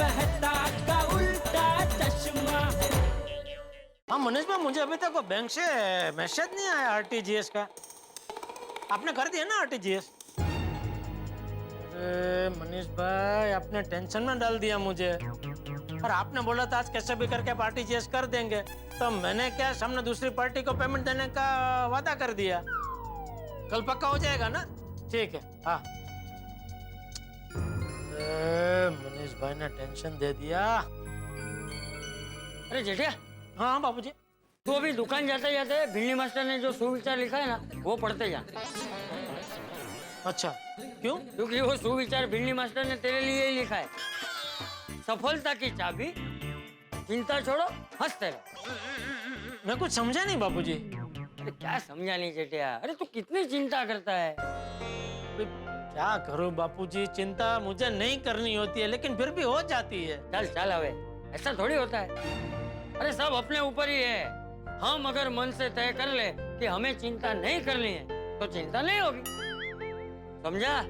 कहता का उल्टा चश्मा। हाँ मनीष भाई, मुझे अभी तक वो बैंक से मैसेज नहीं आया आरटीजीएस का। आपने कर दिया ना आरटीजीएस? अरे मनीष भाई, आपने टेंशन में डाल दिया मुझे। और आपने बोला था आज कैसे भी करके आप आरटीजीएस कर देंगे, तो मैंने क्या सामने दूसरी पार्टी को पेमेंट देने का वादा कर दिया। कल पक्का हो जाएगा ना? ठीक है। हाँ मनीष भाई ने टेंशन दे दिया। अरे जेठिया, हाँ हाँ बाबूजी। तू अभी दुकान जाते जाते भिंडी मास्टर ने जो सुविचार लिखा है ना, वो पढ़ते जा। अच्छा, क्यों? क्योंकि वो सुविचार भिंडी मास्टर ने तेरे लिए ही लिखा है। सफलता की चाबी, चिंता छोड़ो, हंसते रहो। मैं कुछ समझा नहीं बाबूजी। अरे क्या समझा नहीं जेठिया? अरे तू कितनी चिंता करता है। क्या करूं बापूजी, चिंता मुझे नहीं करनी होती है लेकिन फिर भी हो जाती है। चल चल, हवे ऐसा थोड़ी होता है। अरे सब अपने ऊपर ही है। हम अगर मन से तय कर ले कि हमें चिंता नहीं करनी है, तो चिंता नहीं होगी। समझा?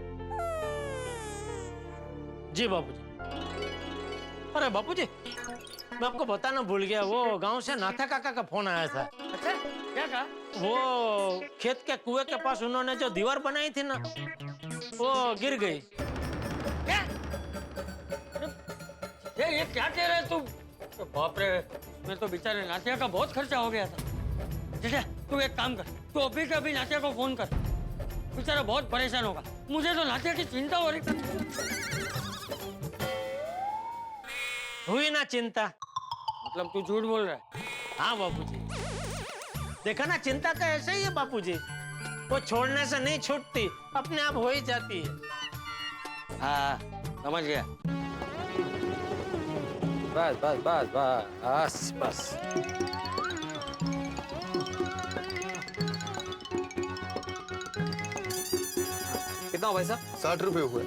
जी बापूजी। अरे बापूजी, मैं आपको बताना भूल गया, वो गांव से नाथा काका का फोन आया था। अच्छा, क्या कहा? वो खेत के कुएं के पास उन्होंने जो दीवार बनाई थी ना, वो गिर गई। क्या? ये क्या कह रहे तू? तो बाप रे, मैं तो बेचारे नाथिया का बहुत खर्चा हो गया था। जेठा, तू एक काम कर, तू अभी के अभी नाथिया को फोन कर। बेचारा बहुत परेशान होगा। मुझे तो नाथिया की चिंता हो रही। हुई ना चिंता? मतलब तू झूठ बोल रहा है? हाँ बापूजी, देखा ना, चिंता तो ऐसे ही है बापूजी, वो छोड़ने से नहीं छूटती, अपने आप हो ही जाती है। हाँ, समझ गया। बस बस बस बस बस। कितना हो भाई साहब? 60 रुपए हुए।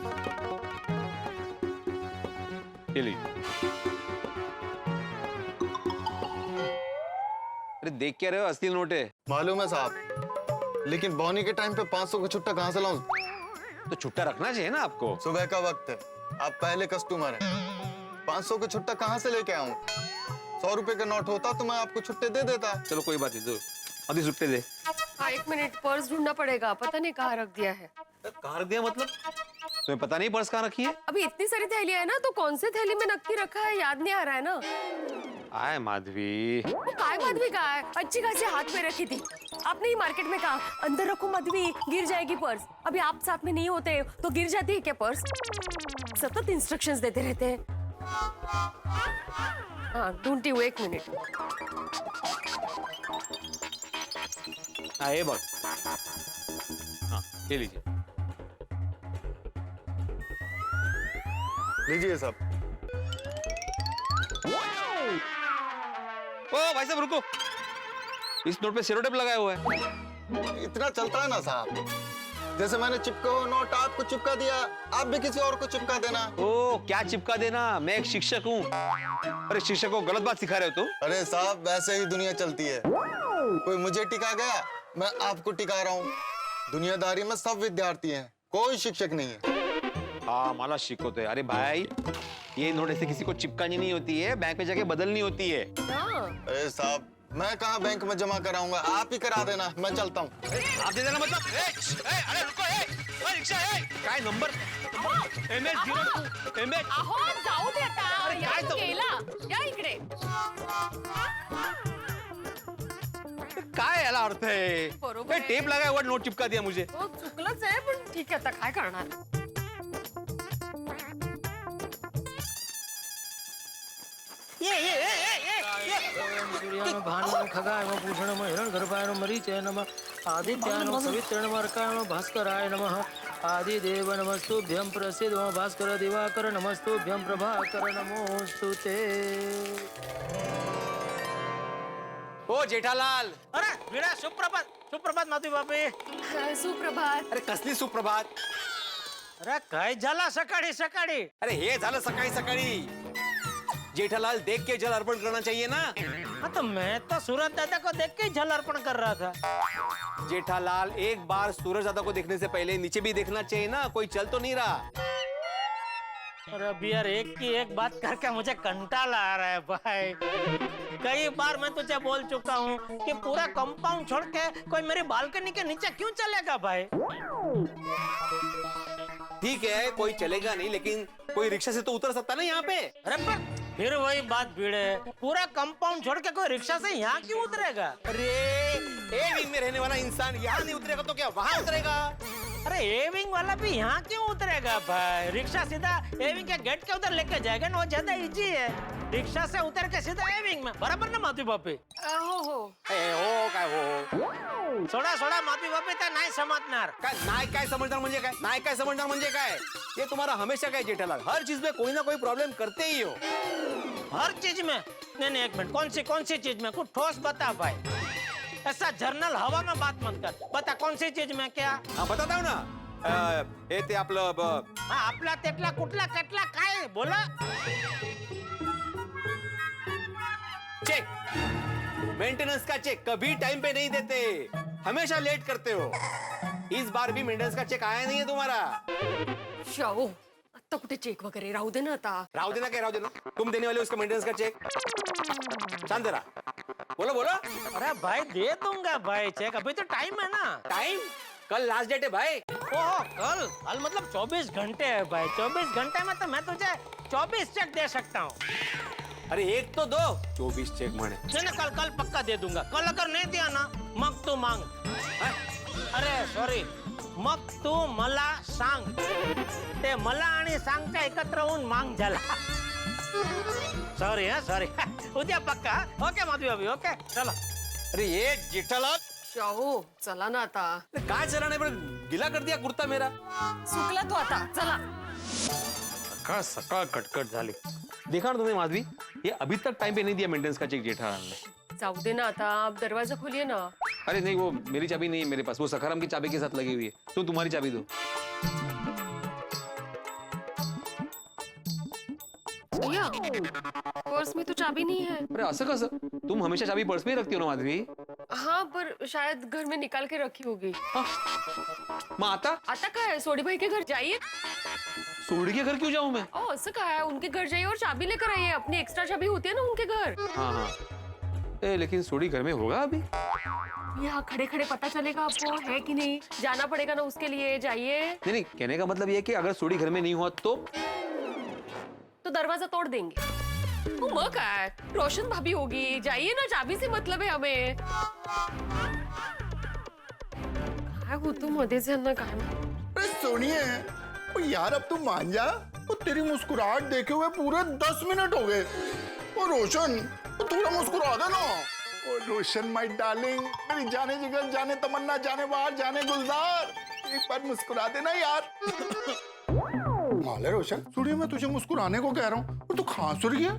ये लीजिए। अरे देख क्या रहे हो, असली नोट है। मालूम है साहब, लेकिन बौनी के टाइम पे 500 का छुट्टा कहाँ से लाऊं? तो छुट्टा रखना चाहिए ना आपको। सुबह का वक्त है, आप पहले कस्टमर हैं। 500 का छुट्टा कहाँ से लेके आऊं? 100 रुपए का नोट होता तो मैं आपको छुट्टे दे देता। चलो कोई बात नहीं, दो अभी छुट्टे दे। हाँ, 1 मिनट, पर्स ढूंढना पड़ेगा, पता नहीं कहाँ रख दिया है। कहाँ रख दिया मतलब? तुम्हें पता नहीं पर्स कहाँ रखी है? अभी इतनी सारी थैलियां है ना, तो कौन से थैली में नक्की रखा है याद नहीं आ रहा है ना। आए माधवी, वो काय माधवी का है, अच्छी खासी हाथ में रखी थी। आपने ही मार्केट में कहा अंदर रखो माधवी, गिर जाएगी पर्स। अभी आप साथ में नहीं होते तो गिर जाती है क्या पर्स? सतत इंस्ट्रक्शंस देते रहते हैं। हाँ, ढूंढती हूँ, 1 मिनट। हाँ ये बग। हाँ ये लीजिए। लीजिए साहब। ओ भाई साहब रुको, इस नोट पे सेलो टेप लगाया हुआ है। इतना चलता है ना साहब, जैसे मैंने चिपका हुआ नोट आपको चिपका दिया, आप भी किसी और को चिपका देना। ओ क्या चिपका देना, मैं एक शिक्षक हूँ। अरे शिक्षक को गलत बात सिखा रहे हो तुम। अरे साहब, वैसे ही दुनिया चलती है। कोई मुझे टिका गया, मैं आपको टिका रहा हूँ। दुनियादारी में सब विद्यार्थी हैं, कोई शिक्षक नहीं है। हाँ माला शिकोते। अरे भाई, ये नोट ऐसे किसी को चिपकानी नहीं होती है, बैंक में जाके बदलनी होती है। अरे साहब, मैं कहाँ बैंक में जमा कराऊंगा, आप ही करा देना, मैं चलता हूँ। आप दे देना मतलब? अरे रुको, रिक्शा काय नंबर MS02 MS। अहो, जाऊ दे आता, अरे काय या तो- गेला, या इकडे। काय याला अर्थ आहे? बरोबर आहे. टेप लगाया हुआ नोट चिपका दिया मुझे। हो, चुकलंच आहे, पण ठीक आहे, आता काय करणार? भानु खगाय नमः, भूषण नमः, हिरण गर्भाय नमः, मरीचाय नमः, आदित्याय नमः, सवित्राय नमः, अर्काय नमः, भास्कराय नमः, आदिदेव नमस्तुभ्यं, प्रसीद नमः, भास्कर दिवाकर नमस्तुभ्यं, प्रभाकर नमोस्तुते। ओ जेठालाल। अरे वीरा, सुप्रभात, सुप्रभात माधवी बापे। हाँ, सुप्रभात। अरे कसली सुप्रभात? अरे काय झाला सकाळी सकाळी? अरे हे झालं सकाळी सकाळी। जेठालाल देख के जल अर्पण करना चाहिए ना। हाँ तो मैं तो सूरज दादा को देख के ही जल अर्पण कर रहा था। जेठालाल, एक बार सूरज दादा को देखने से पहले नीचे भी देखना चाहिए ना, कोई चल तो नहीं रहा। अरे अभी यार एक की एक बात करके मुझे कंटाला आ रहा है भाई। कई बार मैं तुझे बोल चुका हूँ कि पूरा कंपाउंड छोड़ के कोई मेरी बालकनी के नीचे क्यों चलेगा भाई। ठीक है कोई चलेगा नहीं, लेकिन कोई रिक्शा से तो उतर सकता ना यहाँ पे। अरे पर फिर वही बात भिड़े, पूरा कंपाउंड छोड़ के कोई रिक्शा से यहाँ क्यों उतरेगा। अरे ए विंग में रहने वाला इंसान यहाँ नहीं उतरेगा तो क्या वहाँ उतरेगा? अरे ए विंग वाला भी यहाँ क्यों उतरेगा भाई। रिक्शा सीधा ए विंग के गेट के उधर लेके जाएगा ना, वो ज्यादा इजी है। रिक्शा से उतर के सीधा ए विंग में, बराबर ना माधवी बापी। हो हो काय हो सोडा सोडा माधवी बापी तर नाही समजणार। काय नाय काय समझदार म्हणजे काय, नाय काय समझदार म्हणजे काय? ये तुम्हारा हमेशा काय जेठालाल, हर चीज में कोई ना कोई प्रॉब्लम करते ही हो। हर चीज में? नहीं एक मिनट, कौन सी चीज में? कुछ ठोस बता भाई। ऐसा जर्नल हवा में बात मत कर, बता कौन सी चीज में क्या? हाँ बताता हूँ ना, हे ते आपलं हाँ आपला तेटला कुठला कटला काय बोला। चेक, मेंटेनेंस का चेक कभी टाइम पे नहीं देते, हमेशा लेट करते हो। इस बार भी मेंटेनेंस का चेक आया नहीं है तुम्हारा। शाहू आता कुठे चेक वगैरे राहू दे ना आता। राव देना क्या राव देना, तुम देने वाले हो उसका मेंटेनेंस का चेक। शांत रहा, बोलो बोलो। अरे भाई दे दूंगा भाई चेक, अभी तो टाइम है ना। टाइम? कल लास्ट डेट है भाई। ओह कल मतलब 24 घंटे है भाई। 24 घंटे में तो मैं तुझे 24 चेक दे सकता हूँ। अरे एक तो दो, 24 चेक म्हणे। ना कल पक्का दे दूंगा। कल अगर नहीं दिया ना मग तू मांग। अरे सॉरी, मग तू मला सांग। ते मला आणि सांगच्या एकत्र होऊन मांग झाला। सॉरी हाँ सॉरी। उद्या पक्का। ओके माधवी अभी ओके चलो। अरे ये जेठालाल शाहू चला ना आता, काय चला नाही पण गिला कर दिया कुर्ता मेरा। सुकला तो आता चला। सकाळ सकाळ कटकट झाली। देखा ना तुमने माधवी, ये अभी तक टाइम पे नहीं दिया मेंटेनेंस का चेक जेठालाल ने। जाऊ दे ना आता, आप दरवाजा खोलिए ना। अरे नहीं वो मेरी चाबी नहीं है मेरे पास, वो सखाराम की चाबी के साथ लगी हुई है, तो तुम्हारी चाबी दो। भैया पर्स में तो चाबी नहीं है। अरे असं कसं, तुम हमेशा चाबी पर्स में ही रखती हो ना माधवी। हाँ पर शायद घर में निकाल के रखी होगी। मग आता काय सोडी भाई के घर जाइए। सोडी के घर क्यों जाऊं मैं? ओ ऐसा कहा है, उनके घर जाइए और चाबी लेकर आइए। अपनी एक्स्ट्रा चाबी होती है ना उनके घर। हाँ हाँ, लेकिन सोडी घर में होगा अभी? यहाँ खड़े खड़े पता चलेगा आपको है कि नहीं। जाना पड़ेगा ना उसके लिए, जाइए। नहीं नहीं, कहने का मतलब ये है कि अगर सोडी घर में नहीं हुआ तो दरवाजा तोड़ देंगे। वो मग काय, रोशन भाभी होगी, जाइए ना, चाबी से मतलब है हमें। काय होतो मध्येच यांना काय। अरे सुनिए, ओ यार अब तू मान जा। वो तेरी मुस्कुराहट देखे हुए पूरे 10 मिनट हो गए। ओ रोशन, तो थोड़ा मुस्कुरा दे ना। ओ रोशन माय डार्लिंग, मेरी जाने जिगर, जाने तमन्ना, जाने बाहर, जाने गुलजार, एक बार मुस्कुरा देना यार। माले रोशन, सुनिए मैं तुझे मुस्कुराने को कह रहा हूँ और तू खांस रही है।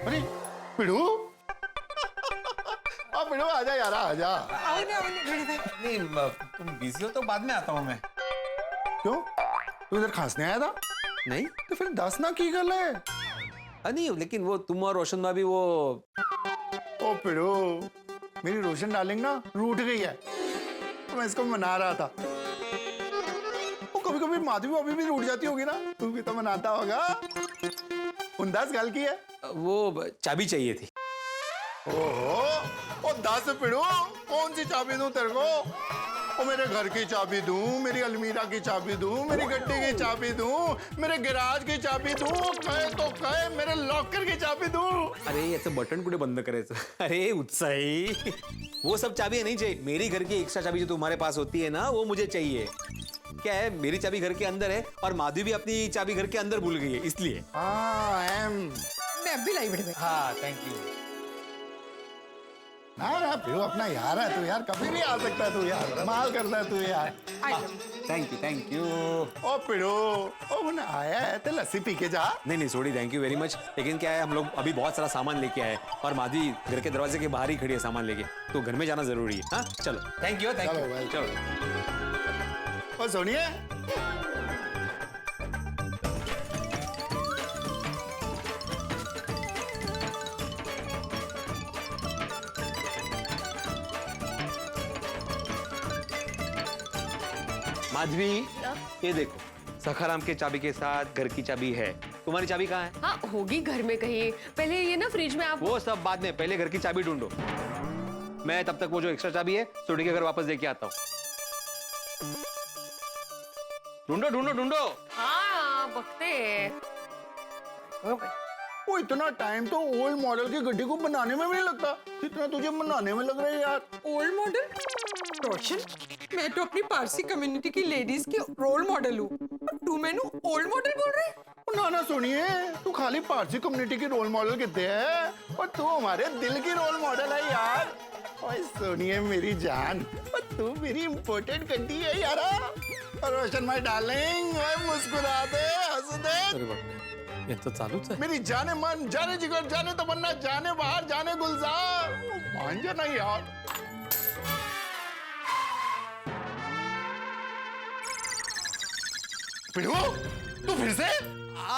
अरे पिड़ू, पिड़ू आजा यार आजा। नहीं तुम बिजी हो तो बाद में आता हूँ मैं। क्यों, तू इधर खांसने आया था? नहीं। तो फिर दस ना की गल है। नहीं, लेकिन वो तुम और रोशन भाभी वो। ओ पिड़ो, मेरी रोशन डार्लिंग ना रूठ गई है, तो मैं इसको मना रहा था। वो कभी कभी माधवी अभी भी रूठ जाती होगी ना, तू भी तो मनाता होगा। 10 गल की है। वो चाबी चाहिए थी। ओहो, ओ 10 पिड़ो, कौन सी चाबी दूं तेरे को? ओ मेरे घर की चाबी दूं, मेरी अलमीरा की चाबी दूं, मेरी गड्डी की चाबी दूं, मेरे गैराज की चाबी दूं, कहे तो कहे मेरे लॉकर की चाबी दूं। अरे याचं बटन कुठे बंद करायचं? अरे उत्साही, वो सब चाबी नहीं चाहिए। मेरी घर की एक्स्ट्रा चाबी जो तुम्हारे पास होती है ना, वो मुझे चाहिए। क्या है, मेरी चाबी घर के अंदर है और माधवी भी अपनी चाबी घर के अंदर भूल गई है, इसलिए। मैं अभी लाई बेटे। हाँ थैंक यू। ना पिड़ो अपना यार है तू यार, कभी भी आ सकता है तू यार, कमाल करता है तू यार। Thank you. ओ पिड़ो, ओ उन्हें आया है तो लस्सी पी के जा। नहीं सोडी थैंक यू वेरी मच, लेकिन क्या है हम लोग अभी बहुत सारा सामान लेके आए और माधवी घर के दरवाजे के बाहर ही खड़ी है सामान लेके, तो घर में जाना जरूरी है। हाँ चलो थैंक यू चलो भाई। चलो। ओ सुनिए, माधवी ये देखो सखाराम के चाबी के साथ घर की चाबी है। तुम्हारी चाबी कहाँ है? हाँ होगी घर में कहीं। पहले ये ना फ्रिज में आप वो सब बाद में, पहले घर की चाबी ढूंढो। मैं तब तक वो जो एक्स्ट्रा चाबी है सोडी के घर वापस देके आता हूँ। ढूंढो ढूंढो ढूंढो। हाँ बकते हैं। वो इतना टाइम तो ओल्ड मॉडल की गड्डी को बनाने में भी नहीं लगता जितना तुझे बनाने में लग रहा है यार। Old model? रोशन, मैं तो अपनी पारसी कम्युनिटी की लेडीज की रोल मॉडल हूँ, तू मैंने ओल्ड मॉडल बोल रहे? ना ना सुनिए, तू खाली पारसी कम्युनिटी की रोल मॉडल कहते हैं और तू हमारे दिल की रोल मॉडल है यार। ओए सुनिए मेरी जान, और तू मेरी इम्पोर्टेंट गड्डी है यार। रोशन माय डार्लिंग, ओए मुस्कुरा दे, हंस दे। अरे बाप रे, ये तो चालूच है। मेरी जाने मन, जाने जिगर, जाने तमन्ना, जाने बाहर, जाने गुलजार, मान जाना यार। पिड़ू, तू फिर से?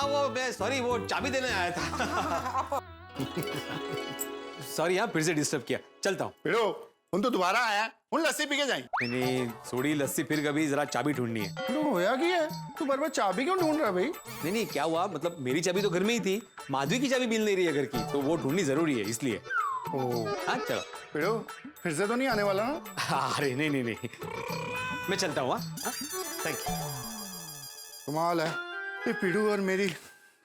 वो मैं सॉरी, वो चाबी देने आया था। सॉरी, यहाँ फिर से डिस्टर्ब किया। चलता हूँ। पिड़ू, उन तो दोबारा आया, उन लस्सी पी के जाए। नहीं, सोडी लस्सी फिर कभी, जरा चाबी ढूंढनी है। पिड़ू होया क्या है? तू बार बार चाबी क्यों ढूंढ रहा है भाई? नहीं क्या हुआ, मतलब मेरी चाबी तो घर में ही थी, माधवी की चाबी मिल नहीं रही है घर की, तो वो ढूंढनी जरूरी है इसलिए। हाँ चलो। पिड़ू, फिर से तो नहीं आने वाला ना? अरे नहीं, मैं चलता हूँ। Thank you. कमाल है, ये पिड़ू और मेरी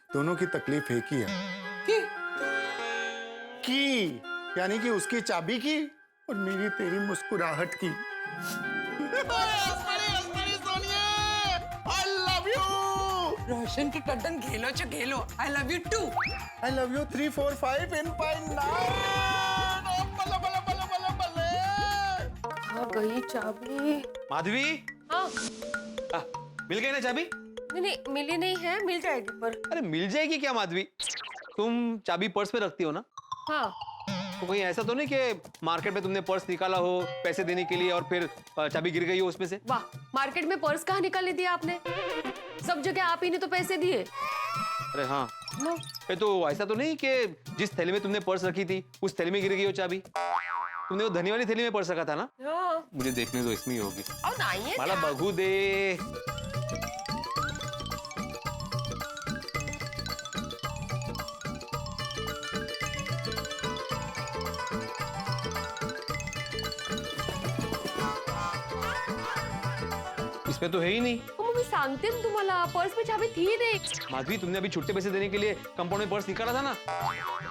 दोनों की तकलीफ एक ही है। की यानी कि उसकी चाबी की और मेरी तेरी मुस्कुराहट की। I love you. रोशन की टड्डन घेलो चो घेलो, I love you too. I love you 3 4 5 in 5 9। बल्ले बल्ले बल्ले बल्ले बल्ले। हाँ गई चाबी। माधवी, हाँ मिल गई ना चाबी? नहीं मिली नहीं है, मिल जाएगी पर। अरे मिल जाएगी क्या माधवी? तुम चाबी पर्स में रखती हो ना? हाँ तो कहीं ऐसा तो नहीं कि मार्केट में तुमने पर्स निकाला हो पैसे देने के लिए और फिर चाबी गिर गई हो उसमें से? वाह, मार्केट में पर्स कहाँ निकाल दिया आपने? सब जगह आप ही ने तो पैसे दिए। अरे हाँ, नो ये तो ऐसा तो नहीं कि जिस थैली में तुमने पर्स रखी थी उस थैली में गिर गई हो चाबी? तुमने वो धनी वाली थैली में पर्स रखा था ना? हाँ मुझे देखने दो, इसमें ही होगी। और नहीं माला बघू दे। इसमें तो है ही नहीं। मी सांगते ना तुम्हाला, पर्स में चाबी थी नहीं। माधवी, तुमने अभी छुट्टे पैसे देने के लिए कंपाउंड में पर्स निकाला था ना?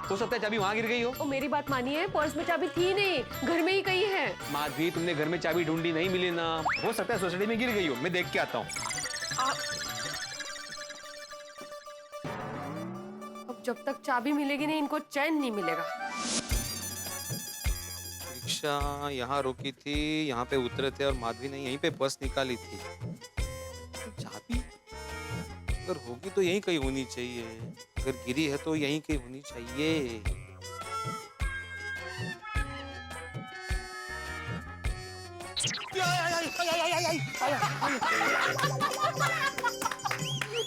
हो सकता है चाबी वहां गिर गई हो। ओ मेरी बात मानिए, पर्स में चाबी थी नहीं, घर में ही कहीं है। माधवी, तुमने घर में चाबी ढूंढी, नहीं मिली ना? हो सकता है सोसाइटी में गिर गई हो, मैं देख के आता हूँ। अब जब तक चाबी मिलेगी नहीं, इनको चैन नहीं मिलेगा। रिक्शा यहाँ रुकी थी, यहाँ पे उतरे थे और माधवी ने यहीं पे बस निकाली थी। चाबी अगर होगी तो यहीं कहीं होनी चाहिए, अगर गिरी है तो यहीं कहीं होनी चाहिए।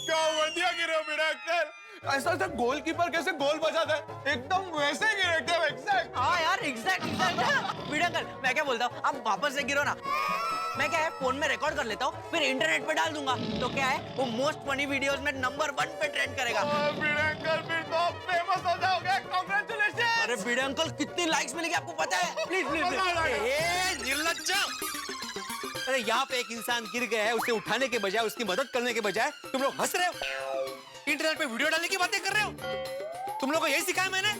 क्या बढ़िया गिरे बेटा कर। ऐसा ऐसा गोलकीपर कैसे गोल बचाता है, एकदम वैसे गिरे, एकदम एग्जैक्ट। हाँ यार एग्जैक्ट वीडियो कॉल। मैं क्या बोलता हूँ, आप वापस से गिरो ना, मैं क्या है फोन में रिकॉर्ड कर लेता हूँ, फिर इंटरनेट पे डाल दूंगा, तो क्या है वो मोस्ट फनी वीडियोस में नंबर 1 पे ट्रेंड करेगा। अंकल फिर तो फेमस हो जाओगे, कांग्रेचुलेशन। अरे भिड़े अंकल, कितनी लाइक्स मिलेगी आपको पता है? Please please. निर्लज्ज! अरे यहाँ पे एक इंसान गिर गया है, उसे उठाने के बजाय, उसकी मदद करने के बजाय तुम लोग हंस रहे हो, इंटरनेट पे वीडियो डालने की बातें कर रहे हो। तुम लोग को यही सिखाया मैंने?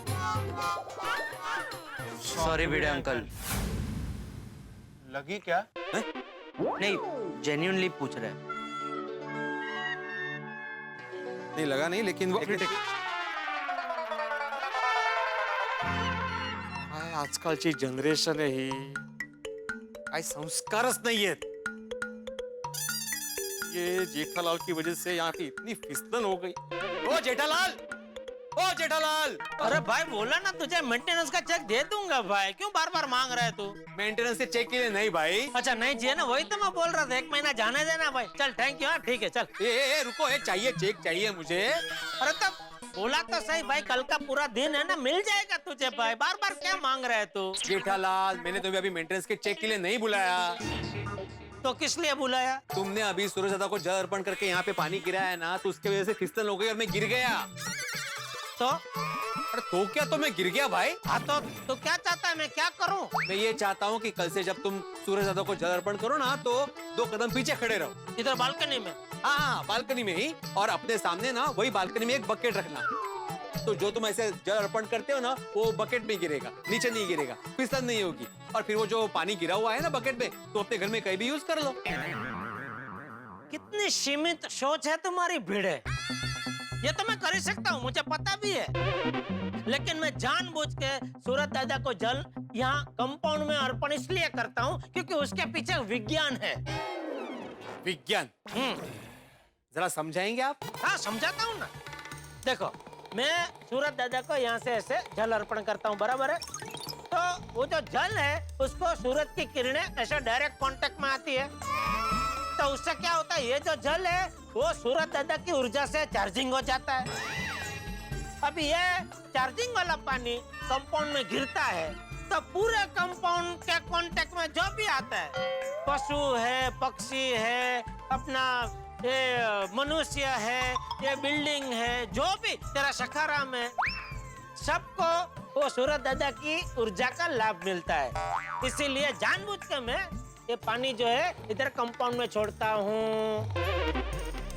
सॉरी भिड़े अंकल। लगी क्या? नहीं, जेन्युइनली पूछ रहे हैं। नहीं लगा नहीं, लेकिन वो आजकालची जनरेशन आहे ही, काही संस्कारच नाही आहेत। ये जेठालाल की वजह से यहाँ की इतनी फिसलन हो गई। ओ जेठालाल, ओ जेठालाल! अरे भाई बोला ना, तुझे मेंटेनेंस का चेक दे दूंगा भाई, क्यों बार बार मांग रहा है तू? मेंटेनेंस के चेक के लिए नहीं भाई। अच्छा नहीं चाहिए ना, वही तो मैं बोल रहा था, 1 महीना जाने देना भाई। चल थैंक यू। ठीक है चल। ए रुको, चाहिए चेक चाहिए मुझे। अरे तब बोला तो सही भाई, कल का पूरा दिन है ना, मिल जाएगा तुझे भाई, बार बार क्या मांग रहा है तू? जेठालाल, मैंने तुम्हें अभी मेंटेनेंस के चेक के लिए नहीं बुलाया, तो किस लिए बुलाया? तुमने अभी सूरज दादा को जल अर्पण करके यहाँ पे पानी गिराया है ना, तो उसकी वजह से फिसल हो गई और मैं गिर गया। तो अरे तो क्या, तो मैं गिर गया भाई। हाँ तो क्या चाहता है, मैं क्या करूं? मैं ये चाहता हूँ कि कल से जब तुम सूरज दादा को जल अर्पण करो ना, तो 2 कदम पीछे खड़े रहो। इधर बालकनी में? हाँ, बालकनी में ही, और अपने सामने ना वही बालकनी में एक बकेट रखना। तो जो तुम ऐसे जल अर्पण करते हो ना, वो बकेट में गिरेगा, नीचे नहीं गिरेगा, फिसल नहीं होगी। और फिर वो जो पानी गिरा हुआ है ना बकेट में, तो अपने घर में कहीं भी यूज कर लो। कितनी सीमित सोच है तुम्हारी भिड़े। ये तो मैं कर ही सकता हूँ, मुझे पता भी है, लेकिन मैं जानबूझ के सूरज दादा को जल यहाँ कंपाउंड में अर्पण इसलिए करता हूँ क्योंकि उसके पीछे विज्ञान है। विज्ञान? जरा समझाएंगे आप? हाँ, समझाता हूँ ना। देखो, मैं सूरज दादा को यहाँ से ऐसे जल अर्पण करता हूँ, बराबर है? तो वो जो जल है उसको सूरज की किरणें ऐसे डायरेक्ट कांटेक्ट में आती है, तो उससे क्या होता है, ये जो जल है वो सूरज दादा की ऊर्जा से चार्जिंग हो जाता है। अब ये चार्जिंग वाला पानी कंपाउंड में गिरता है, तो पूरे कंपाउंड के कांटेक्ट में जो भी आता है, पशु है, पक्षी है, अपना ये मनुष्य है, ये बिल्डिंग है, जो भी तेरा सखाराम है, सबको वो सूरज दादा की ऊर्जा का लाभ मिलता है। इसीलिए जानबूझ के मैं ये पानी जो है इधर कंपाउंड में छोड़ता हूँ।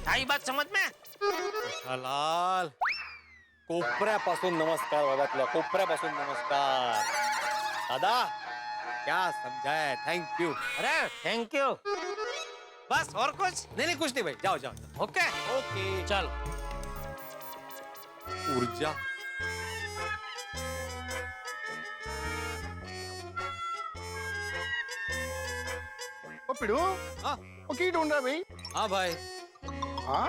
आई बात समझ में? हलाल, कोपऱ्यापासून नमस्कार बाबा तुला, कोपऱ्यापासून नमस्कार। दादा क्या समझाया, थैंक यू। अरे थैंक यू, बस और कुछ नहीं कुछ नहीं भाई, जाओ जाओ। ओके ओके चल। ऊर्जा, ओ पिड़ू, हाँ ओ की ढूंढ रहा भाई? हाँ भाई, हाँ,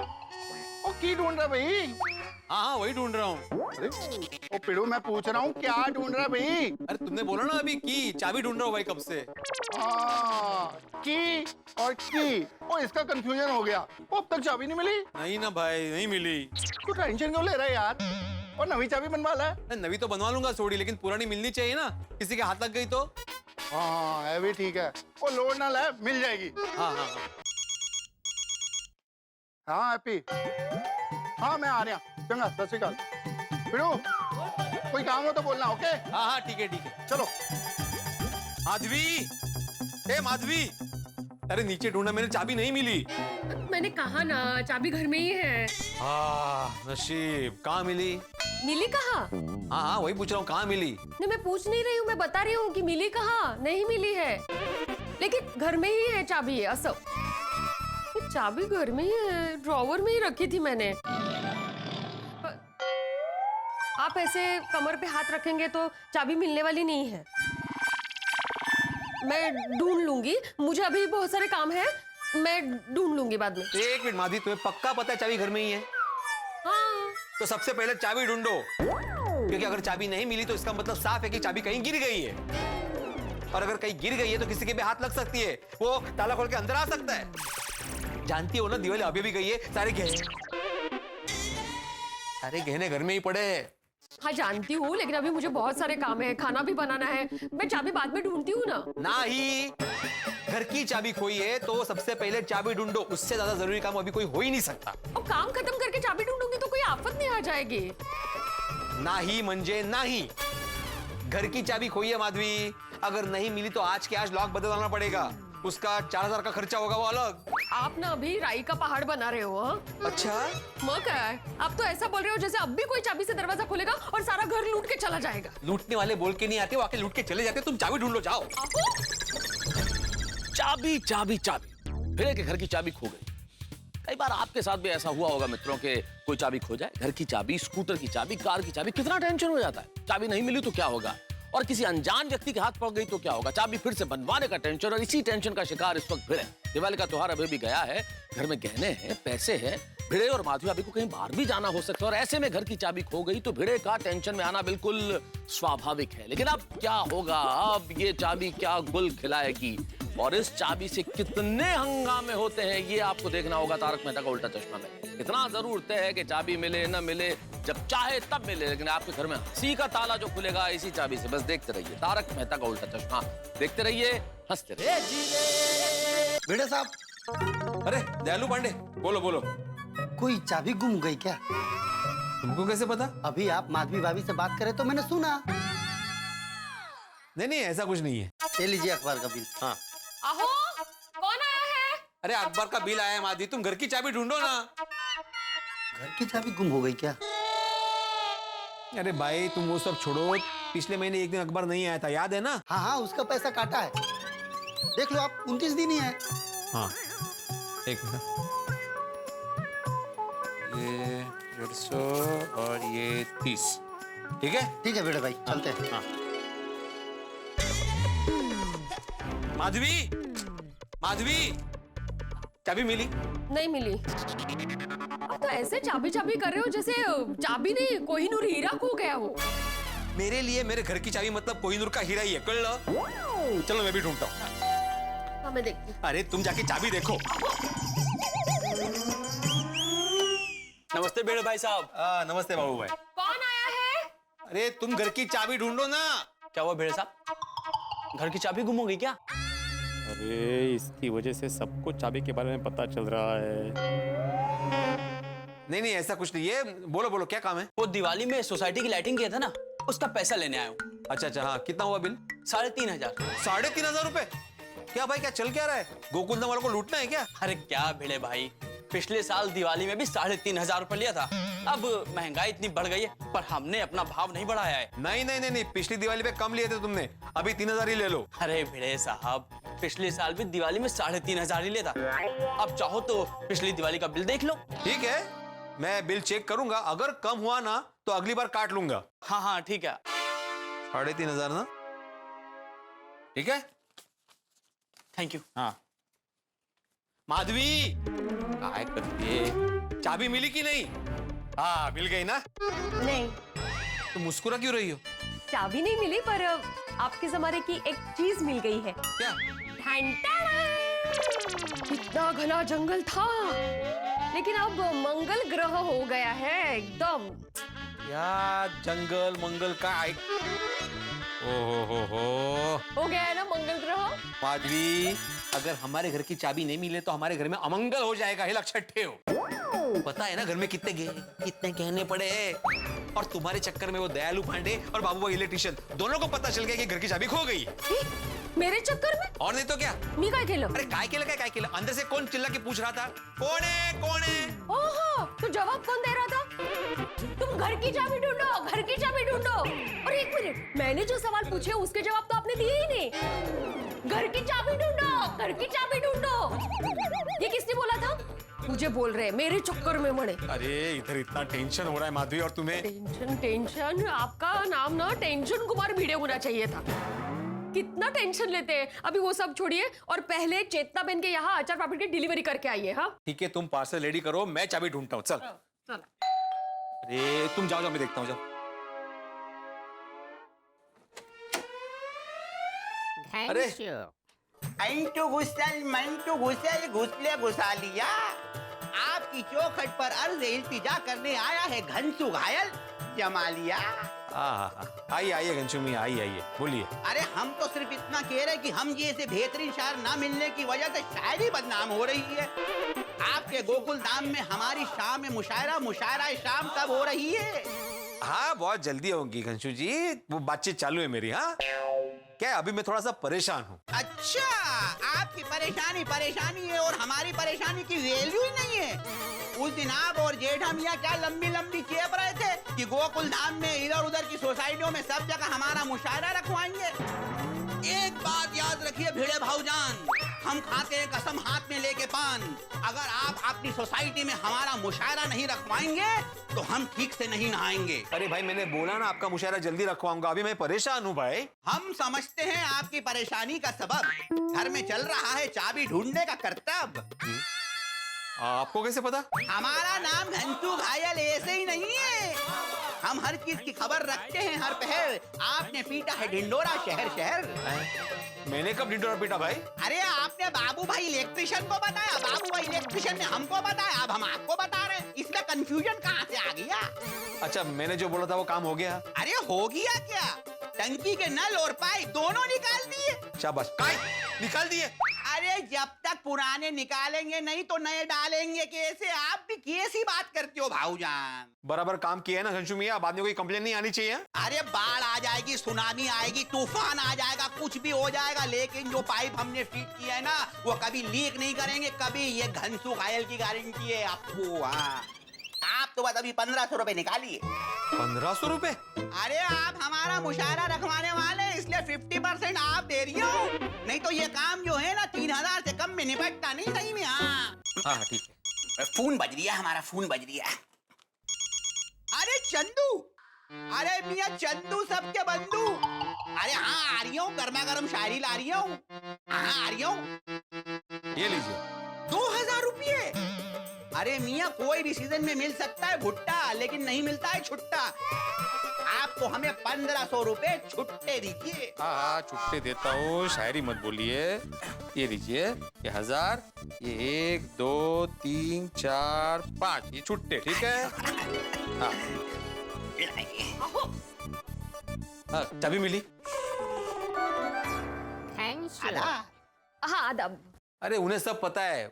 ओ की ढूंढ रहा भाई? हाँ वही ढूंढ रहा हूँ। अरे ओ पिड़ू, मैं पूछ रहा हूँ क्या ढूंढ रहा भाई? अरे तुमने बोला ना अभी की चाबी ढूंढ रहा हूँ भाई कब से। हाँ, की और की, ओ इसका कंफ्यूजन हो गया। ओ अब तक चाबी नहीं मिली? नहीं ना भाई, नहीं मिली। तू टेंशन क्यों ले रहा है यार? और नवी चाबी बनवा ला। नवी तो बनवा लूंगा सोड़ी, लेकिन पुरानी मिलनी चाहिए ना, किसी के हाथ लग गई तो। हाँ है भी ठीक है, ओ लोड ना ले, मिल जाएगी। हाँ हाँ हाँ हाँ हैप्पी, हाँ मैं आ रहा। चंगा, सत श्री अकाल। पिड़ू, कोई काम हो तो बोलना, ओके? हाँ हाँ ठीक है। चलो। माधवी, ए माधवी, अरे नीचे ढूंढा मैंने, चाबी नहीं मिली। मैंने कहा ना, चाबी घर में ही है। नसीब, कहाँ मिली? मिली कहाँ? हाँ वही पूछ रहा हूँ, कहाँ मिली? नहीं, मैं पूछ नहीं रही हूँ, मैं बता रही हूँ कि मिली कहाँ। नहीं मिली है, लेकिन घर में ही है चाबी। असो चाबी घर में ही है, ड्रॉवर में ही रखी थी मैंने। आप ऐसे कमर पे हाथ रखेंगे तो चाबी मिलने वाली नहीं है। मैं ढूंढ लूंगी, मुझे अभी बहुत सारे काम है, मैं ढूंढ लूंगी बाद में। एक मिनट माधवी, तुम्हें पक्का पता है चाबी घर में ही है? हाँ। तो सबसे पहले चाबी ढूंढो, क्योंकि अगर चाबी नहीं मिली तो इसका मतलब साफ है कि चाबी कहीं गिर गई है, और अगर कहीं गिर गई है तो किसी के भी हाथ लग सकती है, वो ताला खोल के अंदर आ सकता है। जानती हो ना, दिवाली अभी भी गई है, सारे गहने घर में ही पड़े हैं। हाँ जानती हूँ, लेकिन अभी मुझे बहुत सारे काम है, खाना भी बनाना है, मैं चाबी बाद में ढूंढती हूँ ना। नहीं, घर की चाबी खोई है तो सबसे पहले चाबी ढूंढो, उससे ज्यादा जरूरी काम अभी कोई हो ही नहीं सकता। अब काम खत्म करके चाबी ढूंढूंगी तो कोई आफत नहीं आ जाएगी। नहीं मंजे नहीं, घर की चाबी खोई है माधवी, अगर नहीं मिली तो आज के आज लॉक बदलवाना पड़ेगा, उसका 4000 का खर्चा होगा, वो अलग। आप ना अभी राई का पहाड़ बना रहे हो। हाँ? अच्छा, मैं क्या है, आप तो ऐसा बोल रहे हो जैसे अब भी कोई चाबी से दरवाजा खोलेगा और सारा घर लूट के चला जाएगा। लूटने वाले बोल के नहीं आते, वो आके लूट के चले जाते। तुम चाबी ढूंढ लो, जाओ। चाबी चाबी चाबी, फिर के घर की चाबी खो गई। कई बार आपके साथ भी ऐसा हुआ होगा मित्रों के, कोई चाबी खो जाए, घर की चाबी, स्कूटर की चाबी, कार की चाबी, कितना टेंशन हो जाता है। चाबी नहीं मिली तो क्या होगा, और किसी अनजान व्यक्ति के हाथ पड़ गई तो क्या होगा, चाबी फिर से बनवाने का टेंशन, और इसी टेंशन का शिकार इस वक्त भिड़े। दिवाली का त्योहार अभी भी गया है, घर में गहने हैं, पैसे हैं, भिड़े और माधवी अभी को कहीं बाहर भी जाना हो सकता है, और ऐसे में घर की चाबी खो गई तो भिड़े का टेंशन में आना बिल्कुल स्वाभाविक है। लेकिन अब क्या होगा, अब ये चाबी क्या गुल खिलाएगी, और इस चाबी से कितने हंगामे होते हैं ये आपको देखना होगा तारक मेहता का उल्टा चश्मा में। इतना जरूर तय है कि चाबी मिले न मिले, जब चाहे तब मिले, लेकिन आपके घर में हंसी का ताला जो खुलेगा इसी चाबी से। बस देखते रहिए तारक मेहता का उल्टा चश्मा, देखते रहिए, हंसते रहिए। भिड़े साहब, अरे दयालु पांडे, बोलो बोलो। कोई चाबी गुम गई क्या? तुमको कैसे पता? अभी आप माधवी भाभी से बात करे तो मैंने सुना। नहीं नहीं, ऐसा कुछ नहीं है। ले लीजिए अखबार का बिल। हाँ, आहो, कौन आया है? अरे अखबार का बिल आया है माधवी, तुम घर की चाबी ढूंढो ना। घर की चाबी गुम हो गई क्या? अरे भाई तुम वो सब छोड़ो, पिछले महीने एक दिन अखबार नहीं आया था, याद है ना? हाँ हाँ, उसका पैसा काटा है। देख लो आप, 29 दिन ही है। हाँ, एक मिनट। ये 150 और ये 30। ठीक है? ठीक है बेटे भाई, चलते हैं। हाँ। माधवी, माधवी, चाबी मिली? नहीं मिली। आप तो ऐसे चाबी चाबी कर रहे हो जैसे चाबी नहीं कोहिनूर हीरा खो गया हो। मेरे लिए मेरे घर की चाबी मतलब कोहिनूर का हीरा ही है, कल चलो मैं भी ढूंढता हूँ। हाँ मैं देखती हूँ। अरे तुम जाके चाबी देखो। नमस्ते बेड़े भाई साहब। नमस्ते बाबू भाई। कौन आया है? अरे तुम घर की चाबी ढूंढो ना। क्या हुआ बेड़े साहब, घर की चाबी गुम हो गई क्या? अरे इसकी वजह से सबको चाबी के बारे में पता चल रहा है। नहीं नहीं, ऐसा कुछ नहीं है, बोलो बोलो क्या काम है? वो दिवाली में सोसाइटी की लाइटिंग किया था ना, उसका पैसा लेने आया हूँ। अच्छा अच्छा, हाँ कितना हुआ बिल? 3,500। 3,500 रुपए? क्या भाई, क्या चल क्या रहा है? गोकुल धाम वालों को लूटना है क्या? अरे क्या भिड़े भाई, पिछले साल दिवाली में भी 3,500 रुपए लिया था। अब महंगाई इतनी बढ़ गई है, पर हमने अपना भाव नहीं बढ़ाया है। नहीं नहीं नहीं नहीं, पिछली दिवाली पे कम लिए थे तुमने, अभी 3,000 ही ले लो। अरे भिड़े साहब, पिछले साल भी दिवाली में 3,500 ही लिया था। अब चाहो तो पिछली दिवाली का बिल देख लो। ठीक है, मैं बिल चेक करूंगा, अगर कम हुआ ना तो अगली बार काट लूंगा। हाँ हाँ ठीक है। 3,500 ना? ठीक है, थैंक यू। हाँ। माधवी, काय करती है? चाबी मिली कि नहीं? हाँ मिल गई ना? नहीं, तो मुस्कुरा क्यों रही हो? चाबी नहीं मिली पर आपके जमाने की एक चीज मिल गई है। क्या? कितना घना जंगल था, लेकिन अब मंगल ग्रह हो गया है एकदम। यार जंगल मंगल का हो गया है ना मंगल ग्रह। माधवी, अगर हमारे घर की चाबी नहीं मिले तो हमारे घर में अमंगल हो जाएगा, हे लक्षठे हो। पता है ना घर में कितने गहने पड़े हैं, और तुम्हारे चक्कर में वो दयालु पांडे और बाबू भाई इलेक्ट्रिशियन दोनों को पता चल गया कि घर की चाबी खो गई है। मेरे चक्कर में? और नहीं तो क्या। मी काय केलं? अरे काय केलं? अंदर से कौन चिल्ला के पूछ रहा था, कौन है? ओहो, तो जवाब कौन दे रहा था? तुम घर की चाबी ढूंढो, घर की चाबी ढूंढो। और एक मिनट, मैंने जो सवाल पूछे उसके जवाब तो आपने दिए ही नहीं। घर की चाबी ढूंढो, घर की चाबी ढूंढो, ये किसने बोला था? मुझे बोल रहे हैं, मेरे चक्कर में मरे। अरे इधर इतना टेंशन हो रहा है माधवी, और तुम्हें? टेंशन, आपका नाम ना टेंशन कुमार भिड़े होना चाहिए था। कितना टेंशन लेते हैं। अभी वो सब छोड़िए और पहले चेतना बहन के यहाँ अचार पापड़ की डिलीवरी करके आइए। हाँ ठीक है, तुम पार्सल रेडी करो, मैं चाबी ढूंढता हूँ। चल। अरे तुम जाओ, मैं देखता हूँ, जाओ। अरे घुसले घुसा लिया। आपकी चौखट पर अर्ज इल्तिजा करने आया है घनसू घायल जमालिया। आइए घनश्यामी, आइए बोलिए। अरे हम तो सिर्फ इतना कह रहे कि हम जैसे बेहतरीन शायर ना मिलने की वजह से शायरी बदनाम हो रही है। आपके गोकुल धाम में हमारी शाम में मुशायरा शाम कब हो रही है? हाँ बहुत जल्दी होगी घनश्याम जी, वो बातचीत चालू है मेरी। हाँ क्या, अभी मैं थोड़ा सा परेशान हूँ। अच्छा, आपकी परेशानी है और हमारी परेशानी की वैल्यू ही नहीं है। उस दिन आप और जेठा मियाँ क्या लंबी चेप रहे थे कि गोकुल धाम में इधर उधर की सोसाइटियों में सब जगह हमारा मुशायरा रखवाएंगे। एक बात याद रखिए भिड़े भाऊजान, हम खाते हैं कसम हाथ में लेके पान। अगर आप अपनी सोसाइटी में हमारा मुशायरा नहीं रखवाएंगे तो हम ठीक से नहीं नहाएंगे। अरे भाई मैंने बोला ना आपका मुशायरा जल्दी रखवाऊंगा, अभी मैं परेशान हूँ भाई। हम समझते हैं आपकी परेशानी का सबब घर में चल रहा है चाबी ढूंढने का कर्तव्य। आपको कैसे पता? हमारा नाम घनसू घायल ऐसे ही नहीं है, हम हर चीज की खबर रखते हैं हर पहर। आपने पीटा है ढिंडोरा शहर। मैंने कब ढिंडोरा पीटा भाई? अरे आपने बाबू भाई इलेक्ट्रिशियन को बताया, बाबू भाई इलेक्ट्रिशियन ने हमको बताया, अब हम आपको बता रहे हैं। इसमें कंफ्यूजन कहाँ से आ गया? अच्छा, मैंने जो बोला था वो काम हो गया? अरे हो गया क्या, टंकी के नल और पाइप दोनों निकाल दिए। शाबाश, निकाल दिए। अरे जब तक पुराने निकालेंगे नहीं तो नए डालेंगे कैसे? आप भी कैसी बात करते हो भाऊजान? बराबर काम किया है ना शंशु मियां, बाद में कोई कंप्लेन नहीं आनी चाहिए। अरे बाढ़ आ जाएगी, सुनामी आएगी, तूफान आ जाएगा, कुछ भी हो जाएगा, लेकिन जो पाइप हमने फिट किया है ना वो कभी लीक नहीं करेंगे कभी। ये घनसू घायल की गारंटी है आपको। हाँ, आप तो बस अभी 1500 रुपए निकालिए। 1500 रुपए? अरे आप हमारा मुशायरा रखवाने वाले हैं, इसलिए 50% आप दे रही हो, नहीं तो ये काम जो है ना 3000 से कम में निपटता नहीं सही में। हाँ ठीक है। फोन बज रही है, हमारा फोन बज रही है। अरे चंदू, अरे मियाँ चंदू सबके बंधु। अरे हाँ आ रही हूँ, गर्मा गर्म शायरी ला रही हूँ। हाँ आ रही हूँ। ये लीजिए। 2000 रुपये? अरे मियाँ कोई भी सीजन में मिल सकता है भुट्टा, लेकिन नहीं मिलता है छुट्टा। आपको हमें 1500 रुपए छुट्टे दीजिए। हाँ छुट्टे देता हूँ, शायरी मत बोलिए। ये लीजिए, ये 1000, ये 1 2 3 4 5 ये छुट्टे, ठीक है? हाँ हाँ चाबी मिली। थैंक्स। आधा। हाँ आदाब। अरे उन्हें सब पता है,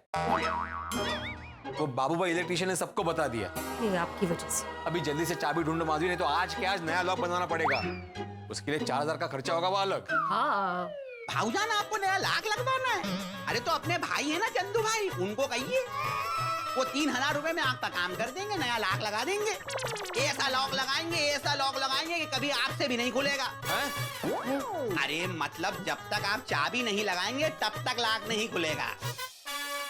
वो बाबूभाई इलेक्ट्रिशियन ने सबको बता दिया। ये आपकी वजह से। अभी जल्दी से चाबी ढूंढो माधवी, नहीं तो आज के आज नया लॉक बनवाना पड़ेगा। उसके लिए 4000 का खर्चा होगा वो अलग। हाँ भाऊजान आपको नया लाख लगवाना है? अरे तो अपने भाई है ना चंदू भाई, उनको कहिए वो 3000 रुपए में आपका काम कर देंगे, नया लाख लगा देंगे। ऐसा लॉक लगाएंगे, ऐसा लॉक लगाएंगे कि कभी आपसे भी नहीं खुलेगा। अरे मतलब जब तक आप चाबी नहीं लगाएंगे तब तक लॉक नहीं खुलेगा।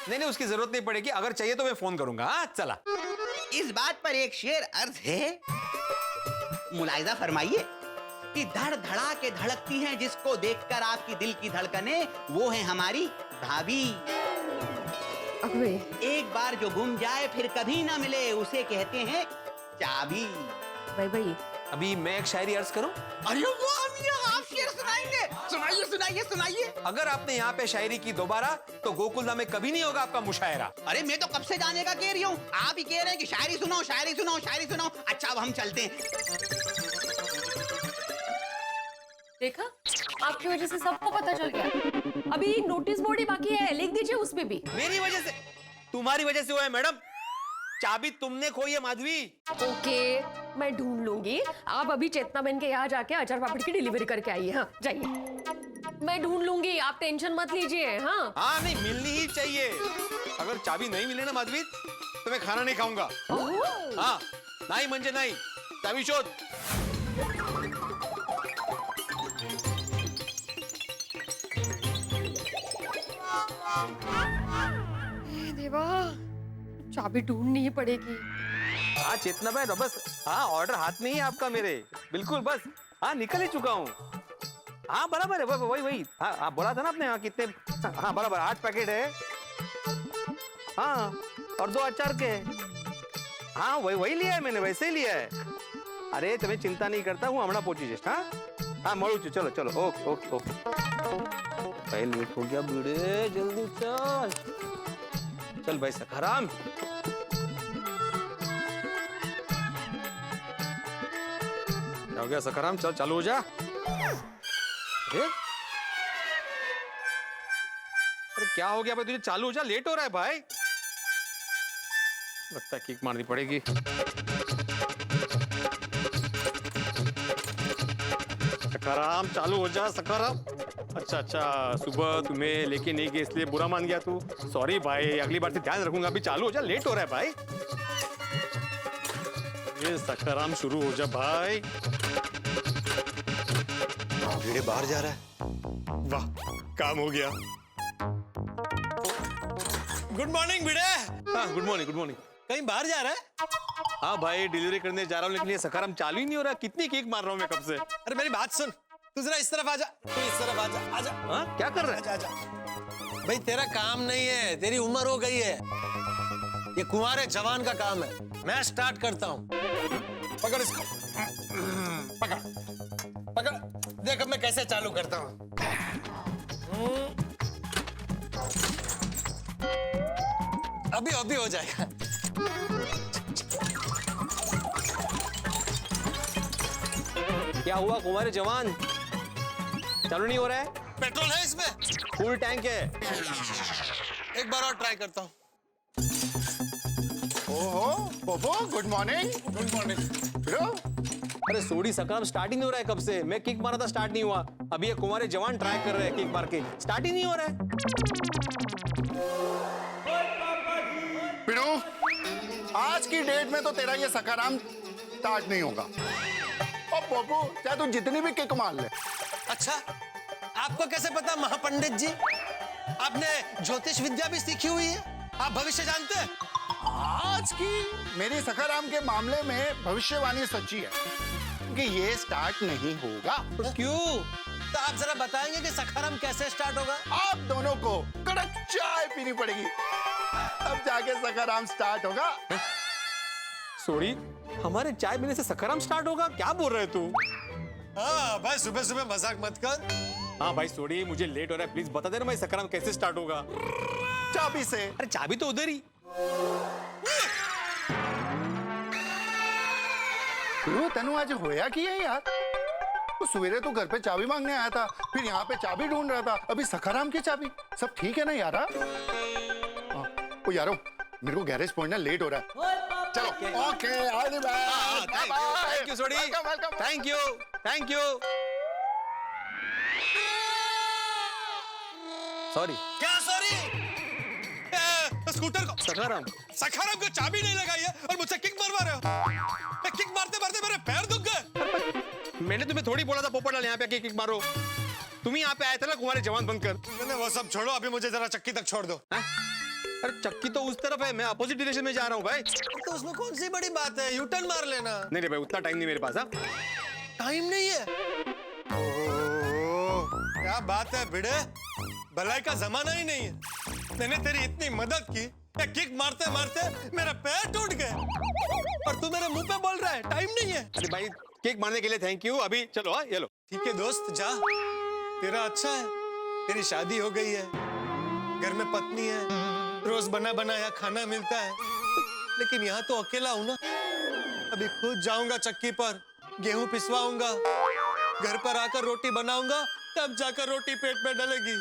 नहीं उसकी जरूरत नहीं पड़ेगी, अगर चाहिए तो मैं फोन करूंगा। हाँ चला। इस बात पर एक शेर अर्ज है, मुलाहिजा फरमाइए कि धड़ धड़ा के धड़कती हैं जिसको देखकर आपकी दिल की धड़कने, वो है हमारी भाभी। एक बार जो गुम जाए फिर कभी ना मिले, उसे कहते हैं चाबी। भाई अभी मैं एक शायरी अर्ज करूं? अरे वाह मियां, आप शेर सुनाएंगे? सुनाइए सुनाइए सुनाइए। अगर आपने यहाँ पे शायरी की दोबारा तो गोकुलधाम में कभी नहीं होगा आपका मुशायरा। अरे मैं तो कब से जाने का कह रही हूँ, आप ही कह रहे हैं कि शायरी सुनाओ शायरी सुनाओ शायरी सुनाओ। अच्छा अब हम चलते हैं। देखा, आपकी वजह से सबको पता चल गया। अभी नोटिस बोर्ड ही बाकी है, लिख दीजिए उसमें भी। मेरी वजह से? तुम्हारी वजह से हुआ है मैडम, चाबी तुमने खोई है माधवी। ओके मैं ढूंढ लूंगी, आप अभी चेतना बहन के यहाँ जाके अचार पापड़ की डिलीवरी करके आइए। हाँ जाइए, मैं ढूंढ लूंगी, आप टेंशन मत लीजिए। हाँ हाँ नहीं मिलनी ही चाहिए। अगर चाबी नहीं मिले ना माधवी तो मैं खाना नहीं खाऊंगा। हाँ नहीं मंजे नहीं, चाबी शोध। देवा, चाबी ढूंढनी ही पड़ेगी। हाँ चेतना भाई बस, हाँ ऑर्डर हाथ में ही है आपका मेरे, बिल्कुल बस। हाँ निकल ही चुका हूँ। हाँ बराबर है, वही हाँ बोला था ना आपने। हाँ कितने? हाँ बराबर 8 पैकेट है। हाँ और 2 अचार के। हाँ वही लिया है मैंने, वैसे ही लिया है। अरे तुम्हें चिंता नहीं करता हूँ, हमारा पहुंची जस्ट। हाँ हाँ मरू चलो चलो, ओके ओके ओके। भाई लेट हो गया बूढ़े, जल्दी चल भाई सखाराम। क्या हो गया सखाराम, चल चालू हो जा। अरे क्या हो गया भाई तुझे, चालू हो जा, लेट हो रहा है भाई। लगता है किक मारनी पड़ेगी। सखाराम चालू हो जा सखाराम। अच्छा सुबह तुम्हें लेके नहीं गए इसलिए बुरा मान गया तू, सॉरी भाई, अगली बार से ध्यान रखूंगा। अभी चालू हो जा, लेट हो रहा है भाई। ये सखाराम शुरू हो जा भाई। भिड़े बाहर जा रहा है। वाह काम हो गया। गुड मॉर्निंग भिड़े। हाँ गुड मॉर्निंग। कहीं बाहर जा रहा है? हाँ भाई डिलीवरी करने जा रहा हूँ, लेकिन ये सखाराम चालू ही नहीं हो रहा। कितनी केक मार रहा हूँ मैं कब से। अरे मेरी बात सुन, तू जरा इस तरफ आजा, तू इस तरफ आजा। हाँ क्या कर रहा है? आजा। भाई तेरा काम नहीं है, तेरी उम्र हो गई है, ये कुंवारे जवान का काम है। मैं स्टार्ट करता हूँ। पकड़ इसको, पकड़। देख अब मैं कैसे चालू करता हूँ। अभी हो जाएगा। क्या हुआ कुंवारे जवान, चालू नहीं हो रहा है? पेट्रोल है इसमें? फुल टैंक है। एक बार और ट्राई करता हूँ। ओहो Poopó, good morning. Good morning. फिरो अरे सोडी सकाराम स्टार्ट ही नहीं हो रहा है कब से। मैं किक मारा था, स्टार्ट नहीं हुआ। अभी ये कुमारे जवान ट्राई कर रहे हैं किक मार के, स्टार्ट ही नहीं हो रहा है। फिरो आज की डेट में तो तेरा ये सकाराम स्टार्ट नहीं होगा। और पोपो चाहे तू जितनी भी किक मार ले। अच्छा, आपको कैसे पता महापंडित जी? आपने ज्योतिष विद्या भी सीखी हुई है, आप भविष्य जानते हैं। आज की मेरी सखाराम के मामले में भविष्यवाणी सच्ची है कि ये स्टार्ट नहीं होगा। तो क्यों? तो आप जरा बताएंगे कि सखाराम कैसे स्टार्ट होगा? आप दोनों को कड़क चाय पीनी पड़ेगी, अब जाके सखाराम स्टार्ट होगा। सोडी, हमारे चाय पीने से सखाराम स्टार्ट होगा? क्या बोल रहे तू? हाँ भाई, सुबह सुबह मजाक मत कर। हाँ भाई सोडी, मुझे लेट हो रहा है, प्लीज बता देना भाई सखाराम कैसे स्टार्ट होगा। चाबी से। अरे चाबी तो उधर ही। तेनू आज होया कि है यार? तो सवेरे तो घर पे चाबी मांगने आया था, फिर यहाँ पे चाबी ढूंढ रहा था, अभी सखाराम की चाबी। सब ठीक है ना यारा? ओ यारो, मेरे को गैरेज पहुंचना लेट हो रहा है। चलो okay, all the best. Thank you सोडी, thank you, thank you. Sorry. क्या सॉरी? स्कूटर को सखाराम को चाबी नहीं लगाई है और मुझसे किक मरवा रहे हो। किक मारते मारते मेरे पैर दुख गए। मैंने तुम्हें थोड़ी बोला था पोपटलाल यहाँ पे किक मारो। तुम ही यहाँ पे आए थे ना कुमारे जवान बनकर। मैंने वो सब छोड़ो, अभी मुझे जरा चक्की तक छोड़ दो। अरे चक्की तो उस तरफ है, मैं अपोजिट डायरेक्शन में जा रहा हूँ भाई। तो उसमें कौन सी बड़ी बात है, यू टर्न मार लेना। नहीं नहीं भाई, उतना टाइम नहीं मेरे पास। टाइम नहीं है? क्या बात है भिड़े, भलाई का जमाना ही नहीं है। मैंने तेरी इतनी मदद की, किक मारते मारते मेरे पैर टूट गए और तू मेरे मुंह पे बोल रहा है टाइम नहीं है। अरे भाई किक मारने के लिए थैंक यू। अभी चलो, हाँ ये लो। ठीक है दोस्त, जा, तेरा अच्छा है, तेरी शादी हो गई है, घर में पत्नी है, रोज बना बनाया खाना मिलता है। लेकिन यहाँ तो अकेला हूं ना। अभी खुद जाऊंगा चक्की पर, गेहूं पिसवाऊंगा, घर पर आकर रोटी बनाऊंगा, तब जाकर रोटी पेट में डलेगी।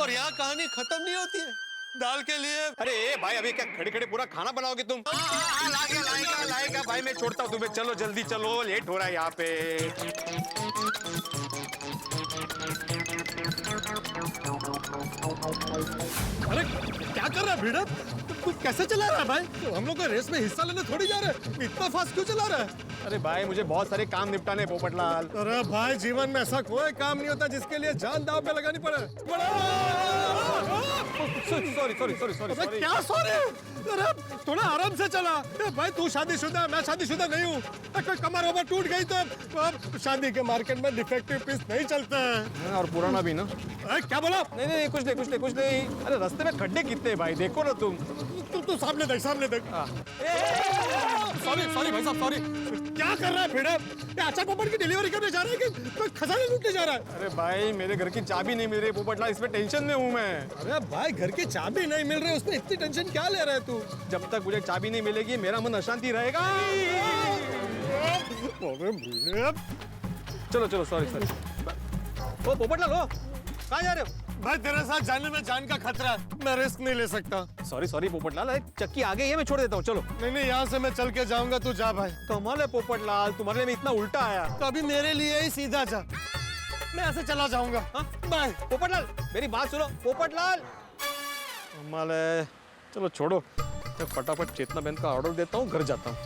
और यहाँ कहानी खत्म नहीं होती है। दाल के लिए अरे भाई, अभी क्या खड़े खड़े पूरा खाना बनाओगे तुम? लाएगा भाई, मैं छोड़ता हूँ तुम्हें। चलो जल्दी चलो, लेट हो रहा है यहाँ पे। अरे क्या कर रहा है भिड़त? तू कैसे चला रहा है भाई? तो हम लोग का रेस में हिस्सा लेने थोड़ी जा रहे हैं, इतना फास्ट क्यों चला रहा है? अरे भाई, मुझे बहुत सारे काम निपटाने हैं पोपटलाल। अरे भाई, जीवन में ऐसा कोई काम नहीं होता जिसके लिए जान दांव पे लगानी पड़े। सॉरी। क्या सॉरी? अरे थोड़ा आराम से चला। भाई तू शादीशुदा, मैं शादीशुदा नहीं हूँ। कोई कमर वमर टूट गई तो शादी के मार्केट में डिफेक्टिव पीस नहीं चलता है। और पुराना भी ना। क्या बोला? नहीं, कुछ नहीं। अरे रास्ते में खड्डे कितने भाई, देखो ना तुम। तू सामने देख। सॉरी भाई साहब, सॉरी। क्या कर रहा है भिड़ा? अचार पापड़ की डिलीवरी करने जा रहा है कि कोई खजाने लूटने जा रहा है? अरे भाई, मेरे घर की चाबी नहीं मिल रही पोपटलाल, इसमें टेंशन में हूँ मैं। अरे भाई, घर की चाबी नहीं मिल रही, उसमें इतनी टेंशन क्या ले रहा है तू? जब तक मुझे चाबी नहीं मिलेगी मेरा मन अशांति रहेगा। चलो, सॉरी। ओ पोपटलाल, हो कहाँ जा रहे हो? भाई तेरे साथ जाने में जान का खतरा है, मैं रिस्क नहीं ले सकता। सॉरी पोपटलाल, चक्की आगे ही है, मैं छोड़ देता हूँ। चलो। नहीं, यहाँ से मैं चल के जाऊंगा, तू जा भाई। कमाल है पोपटलाल, तुम्हारे में इतना उल्टा आया। तो अभी मेरे लिए ही सीधा जा, मैं ऐसे चला जाऊंगा। बाय। पोपटलाल मेरी बात सुनो पोपटलाल। कमाल है। चलो छोड़ो, मैं फटाफट चेतना बहन का ऑर्डर देता हूँ, घर जाता हूँ।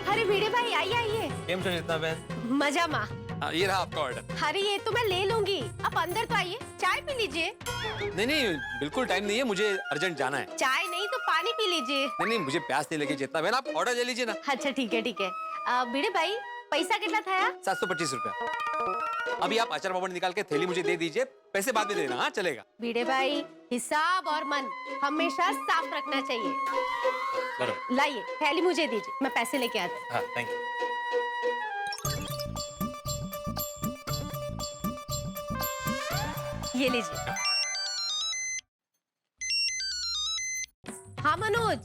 अरे वीडे भाई, आइए। केम छो चेतना बहन? मजा मा। ये रहा आपका ऑर्डर। अरे ये तो मैं ले लूंगी, आप अंदर तो आइए, चाय पी लीजिए। नहीं, बिल्कुल टाइम नहीं है, मुझे अर्जेंट जाना है। चाय नहीं तो पानी पी लीजिए। नहीं, मुझे प्यास नहीं लगी चेतना बहन, आप ऑर्डर ले लीजिए ना। अच्छा ठीक है। वीडे भाई, पैसा कितना था? 725 रुपया। अभी आप अचार पापड़ निकाल के थैली मुझे दे दीजिए, पैसे बाद में देना। हाँ चलेगा। वीडे भाई, हिसाब और मन हमेशा साफ रखना चाहिए। लाइए थैली मुझे दीजिए, मैं पैसे लेके आती हूँ। हाँ, थैंक यू। ये लीजिए। हाँ मनोज,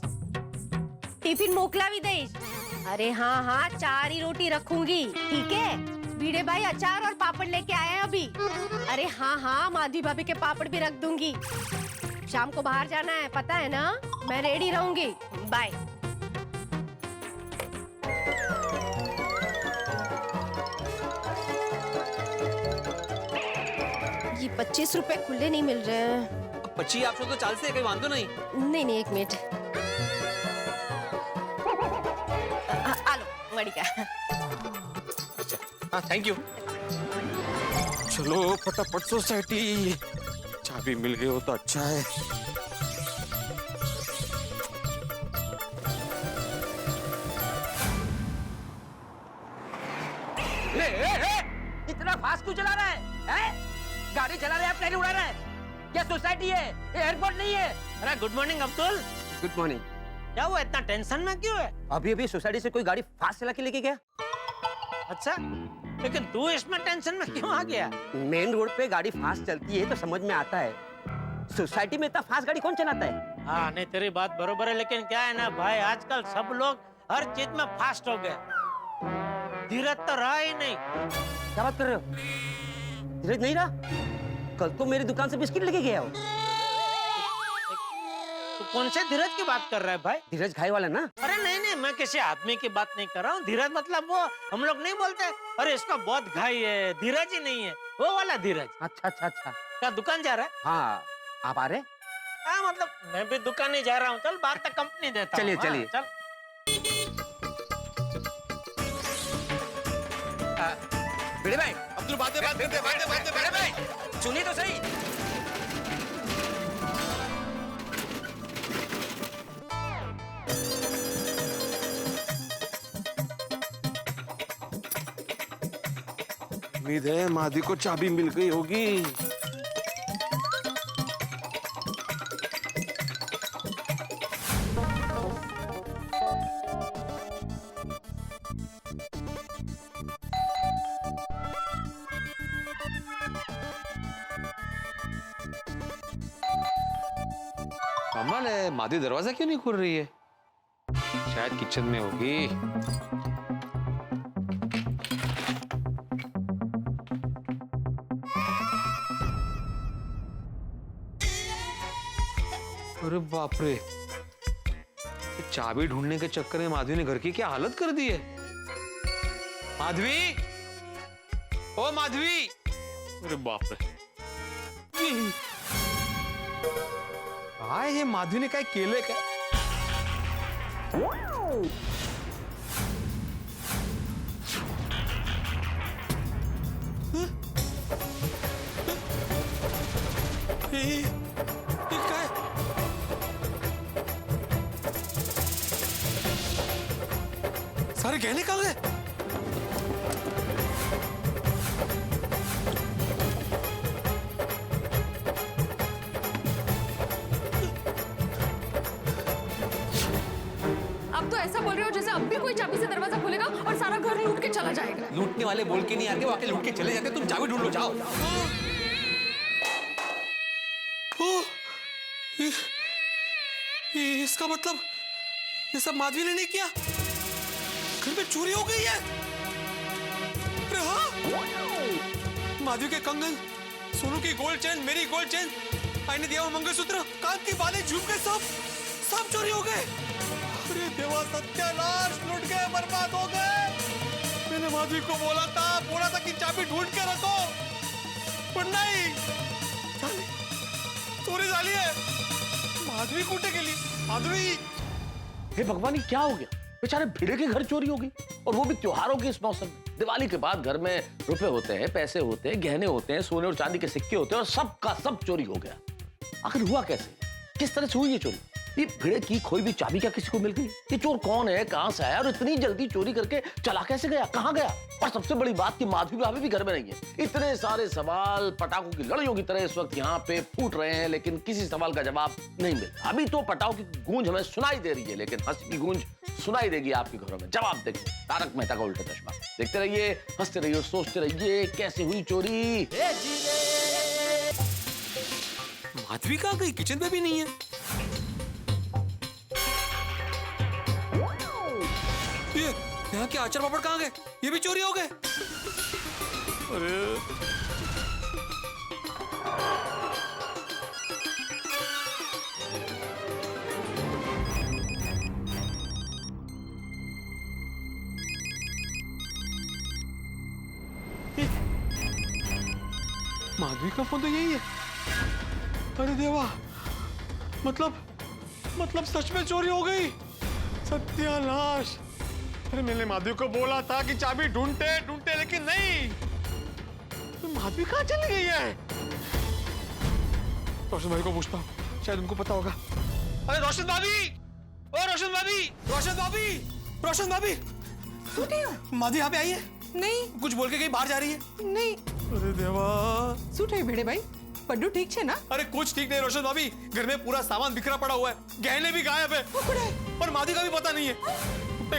टिफिन मोकलावी दईश। अरे हाँ हाँ 4 ही रोटी रखूंगी, ठीक है? बीड़े भाई अचार और पापड़ लेके आए हैं अभी। अरे हाँ हाँ माधवी भाभी के पापड़ भी रख दूंगी। शाम को बाहर जाना है पता है ना, मैं रेडी रहूंगी। बाय। ये 25 रुपए खुले नहीं मिल रहे हैं। 25 आपको तो चाल से कहीं वांधो नहीं। नहीं 1 मिनट। आलो मड़ी का। हाँ थैंक यू। चलो फटाफट सोसाइटी, चाबी मिल गई हो तो अच्छा है। इतना फास्ट क्यों चला रहा है? गाड़ी चला रहा है, प्लेन उड़ा रहा है? क्या सोसाइटी है, एयरपोर्ट नहीं है? अरे good morning Abdul. Good morning. क्या हुआ, इतना टेंशन में क्यों है? अभी सोसाइटी से कोई गाड़ी फास्ट चला के लेके गया। अच्छा, लेकिन तू इसमें टेंशन में क्यों आ गया? मेन रोड पे गाड़ी फास्ट चलती है तो समझ में आता है, सोसाइटी में इतना फास्ट गाड़ी कौन चलाता है? हाँ नहीं तेरी बात बरोबर है, लेकिन क्या है ना भाई, आजकल सब लोग हर चीज में फास्ट हो गए, धीरज तो रहा ही नहीं। क्या बात कर रहे हो? धीरज नहीं रहा? कल तो मेरी दुकान से बिस्किट लेके गया हो। तू कौन से धीरज की बात कर रहा है भाई? धीरज खाई वाला ना? अरे नहीं मैं किसी आदमी की बात नहीं कर रहा हूँ। धीरज मतलब वो हम लोग नहीं बोलते अरे इसका बहुत घाई है, धीरज ही नहीं है, वो वाला धीरज। अच्छा। क्या दुकान जा रहा है? हाँ आप आ रहे? हाँ मतलब मैं भी दुकान ही जा रहा हूँ। चल बात तक कंपनी देता हूँ। चलिए। चल। भिड़े भाई, अब्दुल बात करते भिड़े भाई सुनिए तो सही। उम्मीद है माधवी को चाबी मिल गई होगी। कमाल है, माधवी दरवाजा क्यों नहीं खोल रही है? शायद किचन में होगी। अरे बाप रे, चाबी ढूंढने के चक्कर में माधवी ने घर की क्या हालत कर दी है। माधवी, ओ माधवी। अरे बाप रे, ये माधवी ने क्या केले का। सारे गहने कहाँ गए? अब तो ऐसा बोल रहे हो जैसे अब भी कोई चाबी से दरवाजा खोलेगा और सारा घर लूट के चला जाएगा। लूटने वाले बोल के नहीं आते, वो आके लूट के चले जाते। तुम चाबी ढूंढ लो, जाओ। इसका मतलब ये सब माधवी ने नहीं किया, घर में चोरी हो गई है। अरे हाँ, माधवी के कंगन, सोनू की गोल्ड चेन, मेरी गोल्ड चेन, आईने दिया हुआ मंगलसूत्र, कान की बालें, झुमके सब चोरी हो गए। अरे देवा, सत्यानाश, लुट गए, बर्बाद हो गए। मैंने माधवी को बोला था कि चाबी ढूंढ के रखो, पर नहीं, चोरी झाली है। माधवी कुठे गेली? माधवी, हे भगवान, ये क्या हो गया? बेचारे भिड़े के घर चोरी हो गई, और वो भी त्योहारों के इस मौसम में। दिवाली के बाद घर में रुपए होते हैं, पैसे होते हैं, गहने होते हैं, सोने और चांदी के सिक्के होते हैं, और सबका सब चोरी हो गया। आखिर हुआ कैसे? किस तरह से हुई ये चोरी? ये भिड़े की खोई भी चाबी क्या किसी को मिल गई? ये चोर कौन है, कहां से आया, और इतनी जल्दी चोरी करके चला कैसे गया, कहां गया? और सबसे बड़ी बात कि माधवी भाभी भी घर में नहीं है। इतने सारे सवाल पटाखों की लड़ियों की तरह इस वक्त यहाँ पे फूट रहे हैं, लेकिन किसी सवाल का जवाब नहीं मिलता। अभी तो पटाखों की गूंज हमें सुनाई दे रही है, लेकिन हंसी की गूंज सुनाई देगी आपके घरों में। जवाब देखिए, तारक मेहता का उल्टा चश्मा। देखते रहिए, हंसते रहिए, सोचते रहिए, कैसे हुई चोरी। माधवी कहाँ गई? किचन में भी नहीं है। यहाँ के अचार पापड़ कहाँ गए? ये भी चोरी हो गए। अरे माधवी का फोन तो यही है। अरे देवा, मतलब सच में चोरी हो गई। सत्यानाश। अरे मैंने माधवी को बोला था कि चाबी ढूंढते लेकिन नहीं। तो माधवी कहाँ चली गई है? रोशन भाई को पूछता हूँ, शायद उनको पता होगा। अरे रोशन भाभी, ओ रोशन भाभी, रोशन भाभी, रोशन भाभी, माधवी यहाँ पे आई है? नहीं। कुछ बोल के कहीं बाहर जा रही है? नहीं। अरे देवा। શું થયું ભીડે ભાઈ? બધું ઠીક છે ના? अरे कुछ ठीक नहीं रोशन भाभी, घर में पूरा सामान बिखरा पड़ा हुआ है, गहने भी गायब है और माधवी का भी पता नहीं है।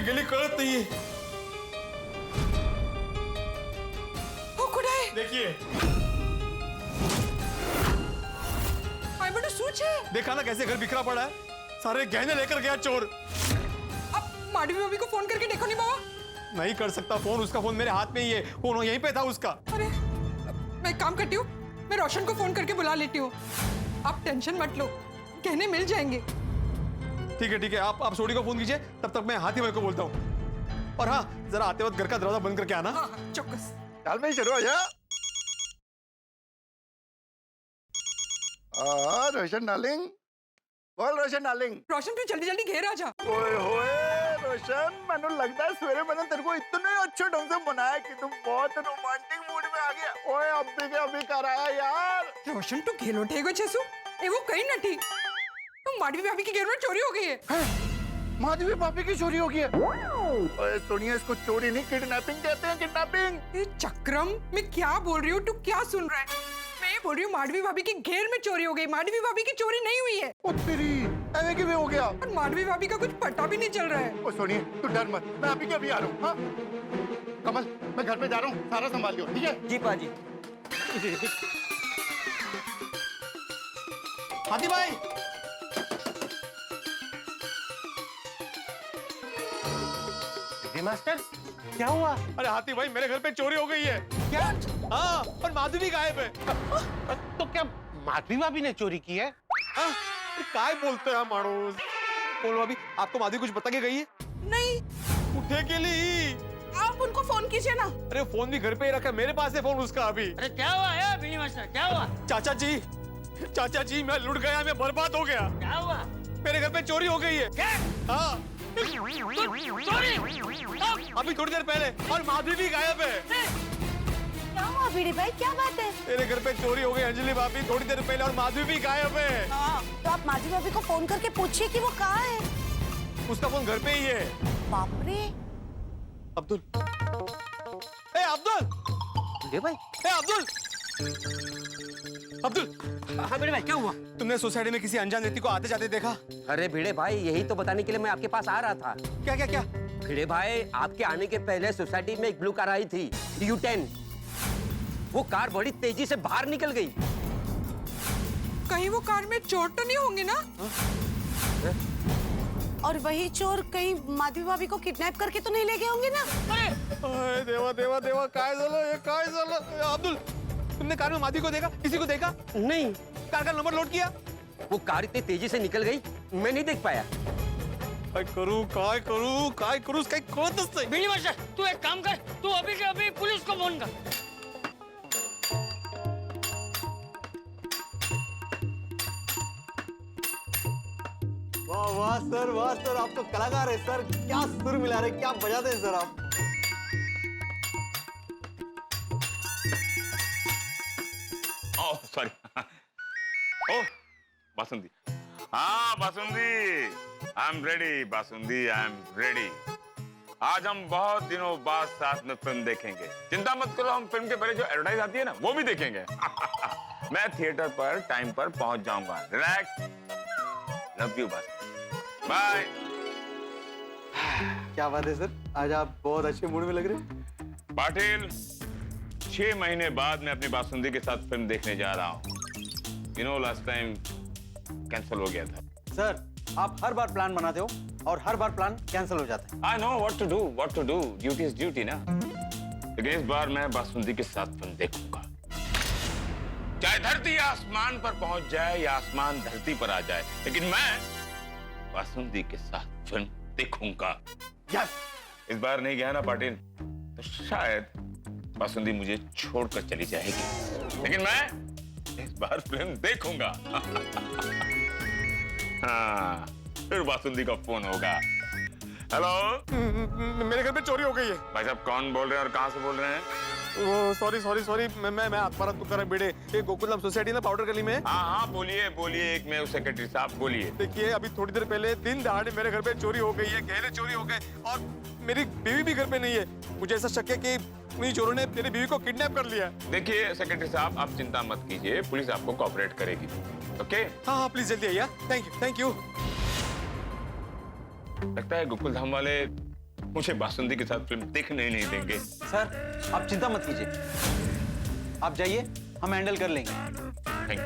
गली कड़त नहीं है। देखिए, આ બધું શું છે? देखा ना कैसे घर बिखरा पड़ा है, सारे गहने लेकर गया चोर। अब माधवी भाभी को फोन करके देखो नहीं बाबा। नहीं कर सकता फोन, उसका फोन मेरे हाथ में ही है, फोन यहीं पे था उसका। अरे मैं एक काम करती हूँ, मैं रोशन को फोन करके बुला लेती हूँ। आप टेंशन मत लो, गहने मिल जाएंगे। ठीक है, आप सोडी को फोन कीजिए, तब तक मैं हाथी भाई को बोलता हूँ। और हाँ, जरा आते वक्त घर का दरवाजा बंद करके आना। हाँ, चौकस। चल भाई चलो आजा। रोशन डार्लिंग, बोल रोशन डार्लिंग। रोशन तू जल्दी जल्दी घेर आ जा। ओए होए रोशन, मैंने लगता है सवेरे मैंने तेरे को इतने अच्छे ढंग से बनाया कि तुम बहुत रोमांटिक मूड में आ गया। ओए अभी के अभी कर आया यार। रोशन तू घेलो ठेगो छेसु, एवो कहीं नठी। तुम माधवी भाभी की घेर में चोरी हो गई है। माधवी भाभी की चोरी हो गई है? ओए सुनिए, इसको चोरी नहीं किडनैपिंग कहते हैं, किडनैपिंग। ये चक्रम, मैं क्या बोल रही हूँ, तू क्या सुन रहा है? मैं ये बोल रही हूँ माधवी भाभी की घेर में चोरी हो गई। माधवी भाभी की चोरी नहीं हुई है। ओ तेरी, ऐसे क्यों हो गया? और माधवी भाभी का कुछ पता भी नहीं चल रहा है। ओ सोनिए, तू डर मत, मैं अभी के अभी आ रहा हूँ। हाँ? कमल, मैं घर पे जा रहा हूँ, सारा संभाल लियो, ठीक है? जी पाजी। हाथी भाई, मास्टर क्या हुआ? अरे हाथी भाई, मेरे घर पे चोरी हो गई है। क्या? हाँ, और माधवी भी गायब है। तो क्या माधवी भाभी ने चोरी की है? हाँ, काय बोलते हैं मानूस। बोलो अभी, आपको माधवी कुछ बता के गई है? नहीं। उठे के लिए आप उनको फोन कीजिए ना। अरे फोन भी घर पे ही रखा है, मेरे पास है फोन उसका अभी। अरे क्या हुआ है बीड़ी मास्टर, क्या हुआ? चाचा जी, मैं लुट गया, मैं बर्बाद हो गया। क्या हुआ? मेरे घर पे चोरी हो गई है। क्या? हाँ, चोरी? अभी थोड़ी देर पहले, और माधवी भी गायब है। क्या हुआ भिड़े भाई, क्या बात है? मेरे घर पे चोरी हो गई अंजलि भाभी थोड़ी देर पहले, और माधवी भी गायब है। तो आप माधवी भाभी को फोन करके पूछिए कि वो कहाँ है। उसका फोन घर पे ही है। बाप रे। अब्दुल, ए अब्दुल, ये भाई, ए अब्दुल, अब्दुल। हाँ भिड़े भाई, क्या हुआ? तुमने सोसाइटी में किसी अनजान व्यक्ति को आते जाते देखा? अरे भिड़े भाई, यही तो बताने के लिए मैं आपके पास आ रहा था। क्या क्या क्या? भिड़े भाई, आपके आने के पहले सोसाइटी में एक ब्लू कार आई थी, U10। वो कार बड़ी तेजी से बाहर निकल गई। कहीं वो कार में चोर तो नहीं होंगे ना? और वही चोर कहीं माधवी भाभी को किडनैप करके तो नहीं ले गए होंगे ना? अरे देवा देवा देवा, काय झालं ये, काय झालं? अब्दुल, तुमने कार में माधवी को देखा? किसी को देखा? नहीं। कार का नंबर नोट किया? वो कार इतनी तेजी से निकल गई, मैं नहीं देख पाया। काय करू काय कळतच नाही। बीड़ी मास्टर, तू एक काम कर, तू अभी के अभी पुलिस को फोन कर। वाह सर, आप तो कलाकार है सर। क्या सुर मिला रहे, क्या बजाते हैं सर आप। ओह सॉरी, ओह बासुंदी। हाँ basundi, I am ready. Basundi, I am ready. आज हम बहुत दिनों बाद साथ में फिल्म देखेंगे। चिंता मत करो, हम फिल्म के पहले जो एडवर्टाइज आती है ना, वो भी देखेंगे। मैं थिएटर पर टाइम पर पहुंच जाऊंगा। रिलैक्स। लव यू बस। बाय। क्या बात है सर, आज आप बहुत अच्छे मूड में लग रहे हैं। पाटिल, 6 महीने बाद मैं अपनी बासुंदी के साथ फिल्म देखने जा रहा हूँ। लास्ट टाइम कैंसिल हो गया था। सर, आप हर बार प्लान बनाते हो और हर बार प्लान कैंसिल हो जाता है। I know what to do. Duty is duty ना। लेकिन इस बार मैं बासुंदी के साथ फिल्म देखूंगा। चाहे धरती आसमान पर पहुंच जाए या आसमान धरती पर आ जाए, लेकिन मैं बासुंदी के साथ फिल्म देखूंगा। यस। इस बार नहीं गया ना पाटिल, तो शायद बासुंदी मुझे छोड़कर चली जाएगी, लेकिन मैं इस बार फिल्म देखूंगा। हाँ, फिर बासुंदी का फोन होगा। हेलो, मेरे घर पे चोरी हो गई है। भाई साहब कौन बोल रहे हैं और कहाँ से बोल रहे हैं? वो सॉरी मैं आत्माराम तुकाराम भिड़े, ये गोकुलधाम सोसाइटी ना पाउडर गली में। हाँ बोलिए एक मैं सेक्रेटरी साहब बोलिए। देखिए अभी थोड़ी देर पहले दिन दहाड़े मेरे घर पे चोरी हो गई है, गहने चोरी हो गए और मेरी बीवी भी घर पे नहीं है। मुझे ऐसा शक है कि उन्हीं चोरों ने मेरी बीवी को किडनैप कर लिया। देखिए सेक्रेटरी साहब, आप चिंता मत कीजिए, पुलिस आपको कोऑपरेट करेगी। ओके? हाँ प्लीज जल्दी आइए। Thank you. लगता है गोकुलधाम वाले मुझे बासुंदी के साथ फिल्म देखने ही नहीं देंगे। सर आप चिंता मत कीजिए, आप जाइए, हम हैंडल कर लेंगे। Thank you.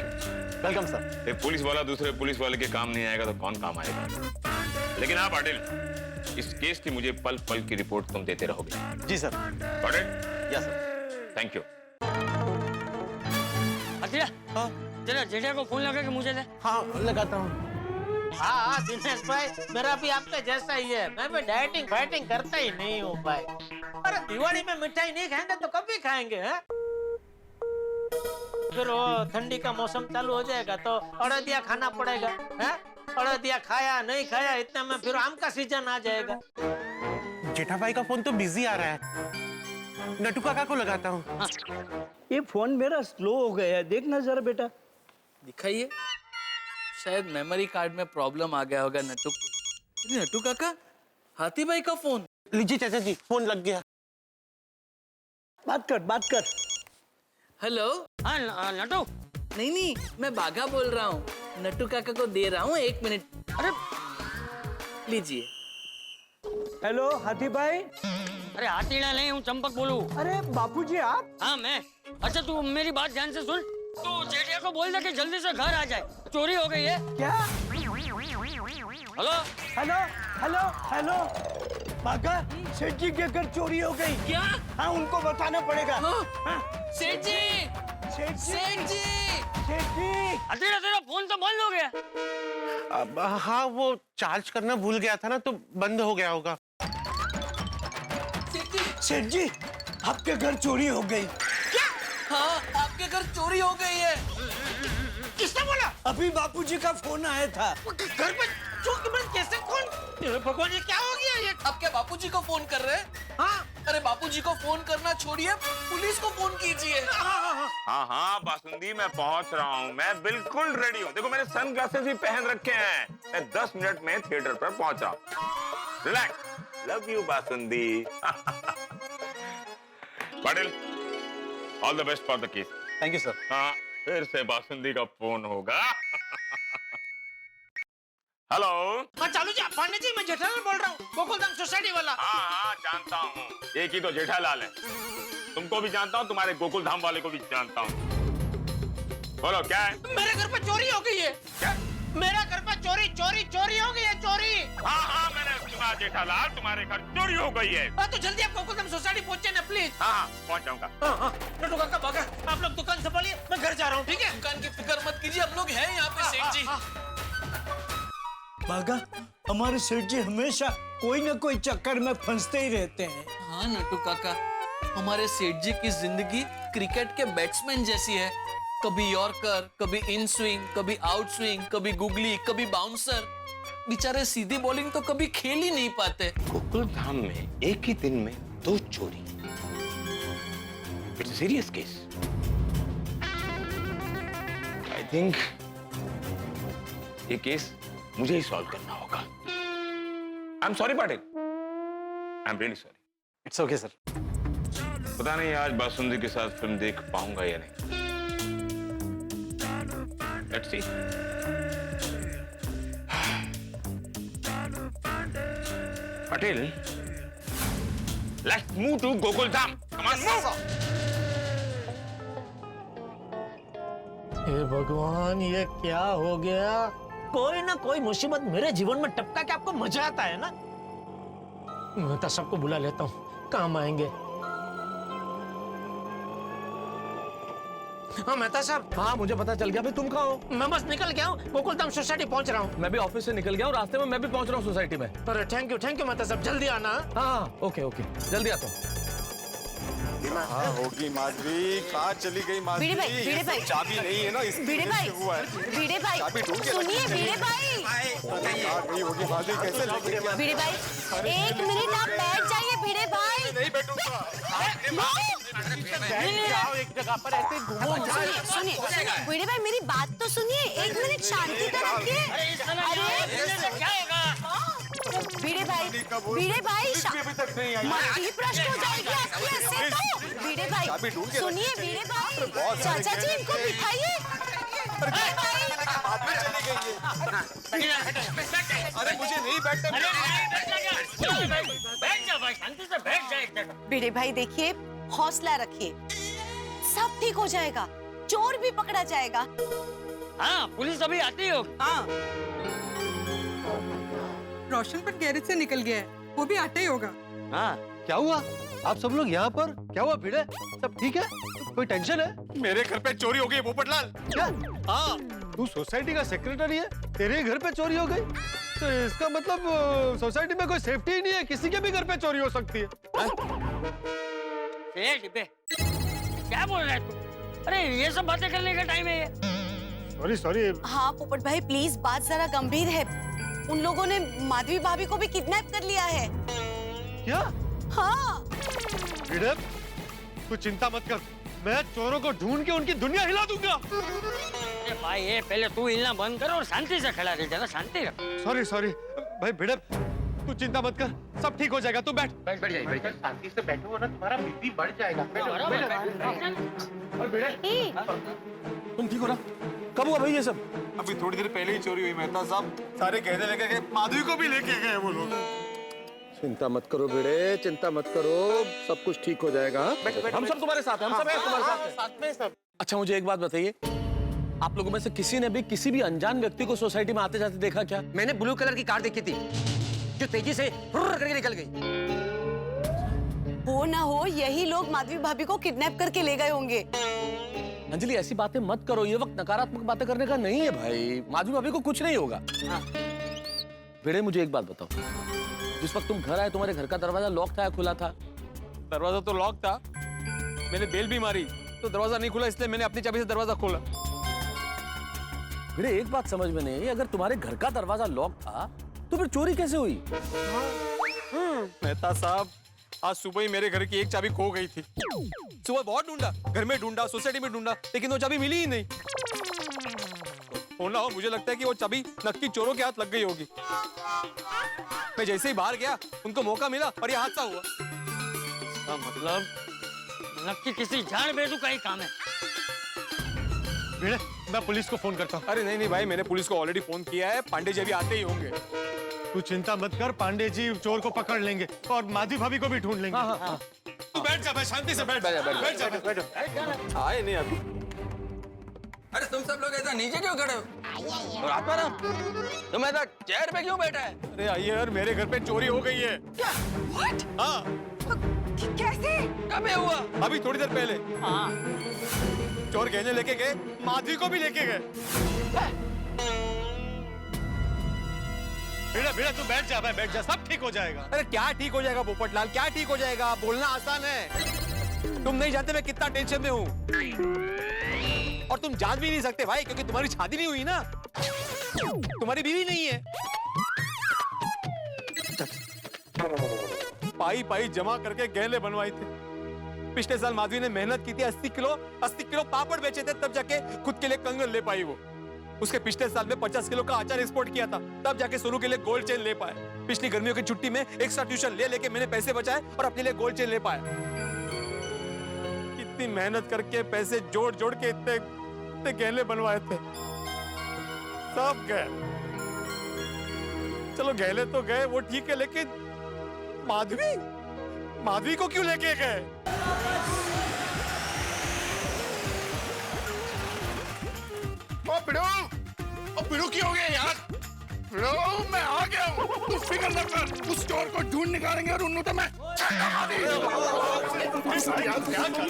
Welcome sir. एक पुलिस वाला दूसरे पुलिस वाले के काम नहीं आएगा तो कौन काम आएगा? लेकिन हाँ पाटिल, इस केस की मुझे पल पल की रिपोर्ट तुम देते रहोगे। जी sir. Patil? Yes sir. Thank you. Akhila, जरा जेठा को फोन लगा के मुझे दे। हाँ लगाता हूँ। हाँ दिनेश भाई, मेरा भी आपके जैसा ही है। मैं भी डाइटिंग फाइटिंग करता ही नहीं हूँ भाई। अरे दिवाली में मिठाई नहीं खाएंगे तो कभी खाएंगे हैं? फिर वो ठंडी का मौसम चालू हो जाएगा तो अड़दिया खाना पड़ेगा हैं? अड़दिया खाया नहीं खाया इतने में फिर आम का सीजन आ जाएगा। जेठा भाई का फोन तो बिजी आ रहा है, नटू काका को लगाता हूँ। ये फोन मेरा स्लो हो गया है, देखना जरा बेटा। दिखाइए, शायद मेमोरी कार्ड में प्रॉब्लम आ गया होगा नटू। नटू काका, हाथी भाई का फोन। लीजिए चाचा जी, फोन लग गया। बात कर। हेलो। हाँ नटू। नहीं, मैं बाघा बोल रहा हूँ। नटू काका को दे रहा हूँ, 1 मिनट। अरे लीजिए। हेलो हाथी भाई। अरे हाथीड़ा नहीं, हूँ चंपक बोलू। अरे बापूजी आप? हाँ मैं। अच्छा तू मेरी बात ध्यान से सुन। तू जेठिया को बोल दे कि जल्दी से घर आ जाए, चोरी हो गई है। क्या? हेलो बागा, सेठ जी के घर चोरी हो गई। क्या? हाँ उनको बताना पड़ेगा। सेठ जी। हाथीड़ा तेरा फोन तो बंद हो गया। हाँ वो चार्ज करना भूल गया था ना, तो बंद हो गया होगा। सेठ जी आपके घर चोरी हो गई। क्या? हाँ आपके घर चोरी हो गई है। किसने बोला? अभी बापूजी का फोन आया था। घर पे कैसे? कौन? भगवान ये क्या हो गया? ये आप क्या बापूजी को फोन कर रहे हैं? हाँ। अरे बापूजी को फोन करना छोड़िए, पुलिस को फोन कीजिए। हाँ बासुंदी, मैं पहुंच रहा हूँ। मैं बिल्कुल रेडी हूँ। देखो मैंने सनग्लासेस भी पहन रखे हैं। मैं 10 मिनट में थिएटर पर पहुंच रहा हूँ। Relax. Love you basundi. Patil, all the best for the case. Thank you sir. हाँ, फिर से बासुंदी का फोन होगा। हेलो। हाँ चालू जी, पांडे जी मैं जेठालाल बोल रहा हूँ, गोकुलधाम सोसाइटी वाला। हाँ जानता हूँ, एक ही तो जेठालाल है। तुमको भी जानता हूँ, तुम्हारे गोकुलधाम वाले को भी जानता हूँ। बोलो क्या है? मेरे घर पे चोरी हो गई है। क्या? मेरा घर पे चोरी हो गई है, चोरी। हाँ मैंने सुना जेठालाल, तुम्हारे घर चोरी हो गई है। हाँ तो जल्दी आप गोकुलधाम सोसाइटी पहुंचे ना प्लीज। हाँ पहुंच जाऊंगा। हाँ नटू काका बागा, आप लोग दुकान संभालिए, मैं घर जा रहा हूँ। ठीक है? दुकान की फिक्र मत कीजिए, हम लोग हैं यहाँ पे सेठ जी। बागा, हमारे सेठ जी हमेशा कोई न कोई चक्कर में फंसते ही रहते हैं। हाँ नटू काका, हमारे सेठ जी की जिंदगी क्रिकेट के बैट्समैन जैसी है। कभी यॉर्कर, कभी इन स्विंग, कभी आउट स्विंग, कभी गुगली, कभी बाउंसर। बेचारे सीधी बॉलिंग तो कभी खेल ही नहीं पाते। गोकुलधाम में एक ही दिन में 2 चोरी। It's a serious case. I think ये केस मुझे ही सॉल्व करना होगा। I am sorry Patil, I am really sorry. It's okay sir. पता नहीं आज बासुंदी के साथ फिल्म देख पाऊंगा या नहीं। Let's see. Patil, let's move to Gokuldham. Come on move. हे भगवान, ये क्या हो गया? कोई ना कोई मुसीबत मेरे जीवन में टपका के आपको मजा आता है ना। मैं तो सबको बुला लेता हूँ, काम आएंगे। हाँ मेहता साहब। हाँ मुझे पता चल गया। भाई तुम कहाँ हो? मैं बस निकल गया हूँ, गोकुलधाम सोसाइटी पहुँच रहा हूँ। मैं भी ऑफिस से निकल गया हूँ, रास्ते में मैं भी पहुंच रहा हूँ सोसाइटी में। अरे थैंक यू मेहता साहब, जल्दी आना। हाँ ओके ओके, जल्दी आता हूँ। हाँ होगी माधवी, कहाँ चली गई माधवी? भिड़े भाई चाबी नहीं है ना, भिड़े भाई, भिड़े भाई, सुनिए भिड़े भाई, नहीं होगी माधवी, कैसे लेके गया? भिड़े भाई, एक मिनट आप बैठ जाइए भिड़े भाई। नहीं बैठूंगा। जाओ एक जगह पर, ऐसे घूमो। सुनिए भिड़े भाई, मेरी बात तो सुनिए, एक मिनट शांति तो रखिए। अरे भिड़े भाई, अभी तक नहीं आई। ही प्रश्न हो जाएगी आपकी ऐसे तो। भिड़े भाई सुनिए, भिड़े भाई, चाचा जी इनको बिठाइए। माधवी चली गई है। अरे मुझे नहीं बैठना। बैठ जा भाई, शांति से बैठ जा एक जगह। भिड़े भाई देखिए, हौसला रखिए, सब ठीक हो जाएगा, चोर भी पकड़ा जाएगा। हाँ पुलिस अभी आती होगी। हाँ रोशन पर गैरेज से निकल गया है, वो भी आता ही होगा। हाँ क्या हुआ? आप सब लोग यहाँ पर? क्या हुआ भिड़े? सब ठीक है? कोई टेंशन है? मेरे घर पे चोरी हो गई पोपटलाल। क्या? हाँ तू सोसाइटी का सेक्रेटरी है, तेरे ही घर पे चोरी हो गई? तो इसका मतलब सोसाइटी में कोई सेफ्टी ही नहीं है, किसी के भी घर पे चोरी हो सकती है। डिब्बे क्या बोल रहा है तू? अरे ये सब बातें करने का टाइम है ये। सॉरी। हाँ पोपट भाई प्लीज, बात जरा गंभीर है। उन लोगों ने माधवी भाभी को भी किडनैप कर लिया है। क्या? हाँ भिड़े, तू चिंता मत कर, मैं चोरों को ढूंढ के उनकी दुनिया हिला दूंगा। अरे भाई ये पहले तू हिलना बंद कर और शांति से खड़ा रह, जरा शांति रख। सॉरी भाई भिड़े, तू चिंता मत कर, सब ठीक हो जाएगा, तू बैठ। बैठ जाइए, शांति से बैठो ना, तुम्हारा बीपी बढ़ जाएगा। तुम ठीक हो ना? कब हुआ भाई ये सब? अभी थोड़ी देर पहले ही चोरी हुई मेहता साहब, सारे गहने लेके गए, माधवी को भी लेके गए वो लोग। चिंता मत करो भिड़े, चिंता मत करो, सब कुछ ठीक हो जाएगा। हम सब तुम्हारे साथ हैं, हम सब हैं तुम्हारे साथ में सब। अच्छा मुझे एक बात बताइए, आप लोगों में से किसी ने भी किसी भी अनजान व्यक्ति को सोसाइटी में आते जाते देखा क्या? मैंने ब्लू कलर की कार देखी थी जो तेजी से फुर्र करके निकल गई। हो ना हो यही लोग माधवी भाभी को किडनैप करके ले गए होंगे। अंजलि ऐसी बातें मत करो, ये वक्त नकारात्मक बातें करने का नहीं है भाई। माधवी भाभी को कुछ नहीं होगा। भिड़े मुझे एक बात बताओ, जिस वक्त तुम घर आए तुम्हारे घर का दरवाजा लॉक था या खुला था? दरवाजा तो लॉक था, मैंने बेल भी मारी तो दरवाजा नहीं खुला, इसलिए मैंने अपनी चाबी से दरवाजा खोला। भिड़े एक बात समझ में नहीं आई, अगर तुम्हारे घर का दरवाजा लॉक था तो फिर चोरी कैसे हुई? मेहता साहब आज सुबह ही मेरे घर की एक चाबी खो गई थी। सुबह बहुत ढूंढा, घर में ढूंढा, सोसाइटी में ढूंढा, लेकिन वो चाबी मिली ही नहीं। होना हो मुझे लगता है कि वो चाबी नक्की चोरों के हाथ लग गई होगी। मैं जैसे ही बाहर गया उनको मौका मिला और ये हादसा हुआ। इसका मतलब नक्की किसी जान बेजू का ही काम है। भिड़े, मैं पुलिस को फोन करता हूँ। अरे नहीं भाई, मैंने पुलिस को ऑलरेडी फोन किया है, पांडे जी अभी आते ही होंगे। तू चिंता मत कर, पांडे जी चोर को पकड़ लेंगे और माधवी भाभी को भी ढूंढ लेंगे। हाँ। तू बैठ जा भाई, शांति से बैठ जा। आए नहीं अभी। अरे तुम सब लोग ऐसा नीचे क्यों खड़े हो? और आत्माराम, तुम ऐसा चेयर पे क्यों बैठा है? अरे आइए यार, मेरे घर पे चोरी हो गई है। क्या? What? हाँ। कैसे? कब ये हुआ? अभी थोड़ी देर पहले। हाँ। चोर गहने लेके गए, माधवी को भी लेके गए। भिड़ा तू बैठ जा भाई, बैठ जा, सब ठीक हो जाएगा। अरे क्या ठीक हो जाएगा पोपटलाल, क्या ठीक हो जाएगा? बोलना आसान है, तुम नहीं जानते मैं कितना टेंशन में हूँ। और तुम जान भी नहीं सकते भाई, क्योंकि तुम्हारी शादी नहीं हुई ना, तुम्हारी बीवी नहीं है। पाई पाई जमा करके गहने बनवाए थे। पिछले साल माधवी ने मेहनत की थी, 80 किलो पापड़ बेचे थे, तब जाके खुद के लिए कंगन ले पाई वो। उसके पिछले साल में 50 किलो का अचार एक्सपोर्ट किया था, तब जाके सोनू के लिए गोल्ड चेन ले पाए। पिछली गर्मियों की छुट्टी में एक्स्ट्रा ट्यूशन ले लेके मैंने पैसे बचाए और अपने लिए गोल्ड चेन ले पाए। कितनी मेहनत करके पैसे जोड़ जोड़ के इतने गहने बनवाए थे, सब गए। चलो गहने तो गए, वो ठीक है, लेकिन माधवी को क्यों लेके गए? पिड़ो की हो गया यार। पिड़ो मैं आ गया हूँ, तू फिक्र न कर, उस चोर को ढूंढ निकालेंगे और उन्होंने तो मैं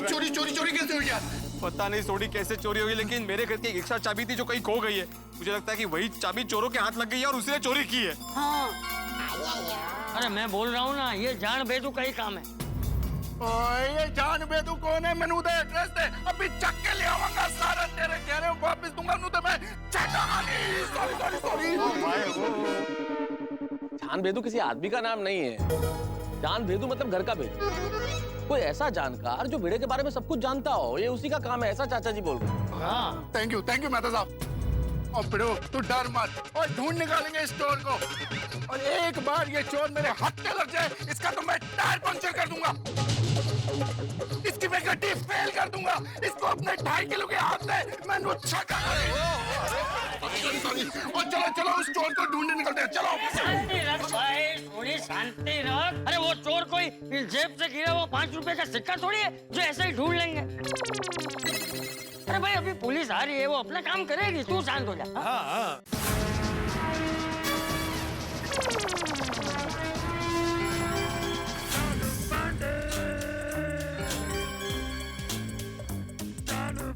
चोरी चोरी चोरी कैसे हो गया? पता नहीं सोडी कैसे चोरी होगी, लेकिन मेरे घर की एक एक्स्ट्रा चाबी थी जो कहीं खो गई है। मुझे लगता है कि वही चाबी चोरों के हाथ लग गई है और उसने चोरी की है। हाँ। अरे मैं बोल रहा हूँ ना, ये जान बेदू का ही काम है। ओए ये जान बेदू कौन है? मैंने उधर एड्रेस दे, अभी चक के ले आऊंगा सारा तेरे गहने वापस दूंगा। तो मैं सॉरी सॉरी सॉरी। जान भेदू किसी आदमी का नाम नहीं है। जान भेदू मतलब घर का भेदू, कोई ऐसा जानकार जो भिड़े के बारे में सब कुछ जानता हो, ये उसी का काम है, ऐसा चाचा जी बोल रहे हैं। हाँ थैंक यू मेहता साहब। और पिड़ो तू डर मत, और ढूंढ निकालेंगे इस चोर को। और एक बार ये चोर मेरे हाथ पे लग जाए, इसका तो मैं टायर पंचर कर दूंगा, इसकी मैं गड्डी फेल कर दूंगा, इसको अपने 2.5 किलो के हाथ से मैं नुच्छा कर। और चलो चलो उस चोर को ढूंढने निकलते हैं, चलो। शांति रख भाई, थोड़ी शांति रख। अरे वो चोर कोई जेब से गिरा वो 5 रुपए का सिक्का थोड़ी है जो ऐसे ही ढूंढ लेंगे। अरे भाई अभी पुलिस आ रही है, वो अपना काम करेगी, तू शांत हो जा। हाँ।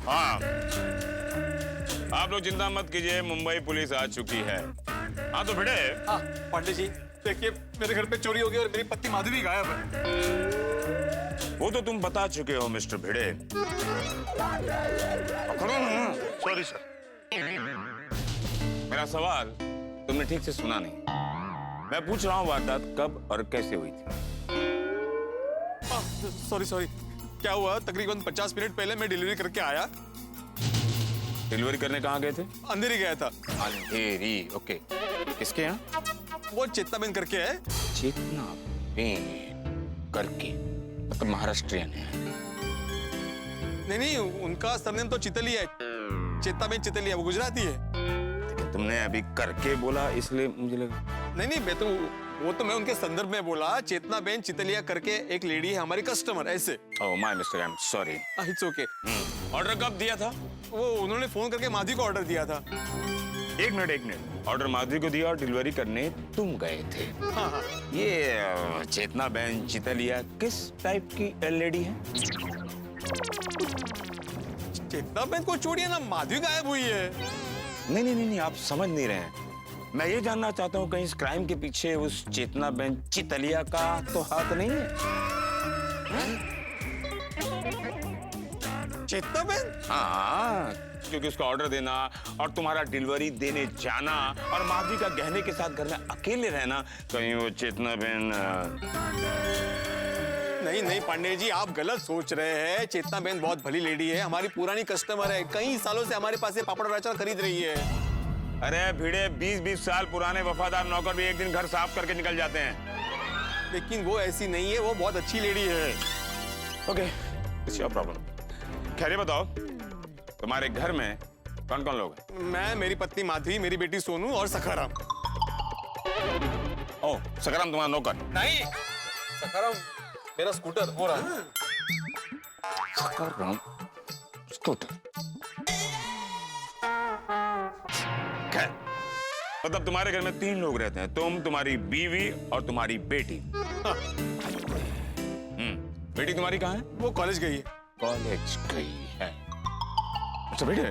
हाँ, आप लोग चिंता मत कीजिए, मुंबई पुलिस आ चुकी है। हाँ तो भिड़े। हाँ पांडे जी देखिए, मेरे घर पे चोरी हो गई और मेरी पत्नी माधवी गायब है। वो तो तुम बता चुके हो मिस्टर भिड़े। Sorry sir. मेरा सवाल तुमने ठीक से सुना नहीं। मैं पूछ रहा हूँ वारदात कब और कैसे हुई थी? सॉरी क्या हुआ, तकरीबन 50 मिनट पहले मैं डिलीवरी करके आया। डिलीवरी करने कहाँ गए थे? अंधेरी गया था। अंधेरी, ओके। किसके यहाँ? वो चेतना बेन करके है। चेतना बेन करके मतलब महाराष्ट्रियन है? नहीं उनका सरनेम तो चितलिया है, चेतना बेन चितलिया, वो गुजराती है। लेकिन तुमने अभी करके बोला इसलिए मुझे लगा। नहीं वो तो मैं उनके संदर्भ में बोला। चेतना बेन चितलिया करके एक लेडी है हमारी कस्टमर, ऐसे। Oh my mistake, I am sorry. It's okay. Order कब दिया था? वो उन्होंने फोन करके माधवी को ऑर्डर दिया था। एक मिनट। ऑर्डर माधवी को दिया और डिलीवरी करने तुम गए थे। हाँ। ये चेतना बेन चितलिया किस टाइप की लेडी है? चेतना बेन को छोड़िए ना, माधवी गायब हुई है। नहीं, आप समझ नहीं रहे हैं। मैं ये जानना चाहता हूँ कहीं इस क्राइम के पीछे उस चेतना बेन चितलिया का तो हाथ नहीं है? चेतना बेन? हाँ, क्योंकि उसका ऑर्डर देना और तुम्हारा डिलीवरी देने जाना और माधवी का गहने के साथ घर में अकेले रहना, कहीं वो चेतना बेन। नहीं पांडे जी, आप गलत सोच रहे हैं। चेतना बेन बहुत भली लेडी है, हमारी पुरानी कस्टमर है, कई सालों से हमारे पास ये पापड़ और अचार खरीद रही है। अरे भिड़े, 20-20 साल पुराने वफादार नौकर भी एक दिन घर साफ करके निकल जाते हैं। लेकिन वो ऐसी नहीं है, वो बहुत अच्छी लेडी है। Okay, it's your problem. खैर ये बताओ, तुम्हारे घर में कौन कौन लोग हैं? मैं, मेरी पत्नी माधवी, मेरी बेटी सोनू और सखाराम। ओह, सखाराम तुम्हारा नौकर? नहीं, सखाराम मेरा स्कूटर हो रहा है। सखाराम स्कूटर? खैर, मतलब तुम्हारे घर में 3 लोग रहते हैं, तुम, तुम्हारी बीवी और तुम्हारी बेटी। हाँ। बेटी तुम्हारी कहाँ है? वो कॉलेज गई है। कॉलेज गई है। अच्छा बेटे,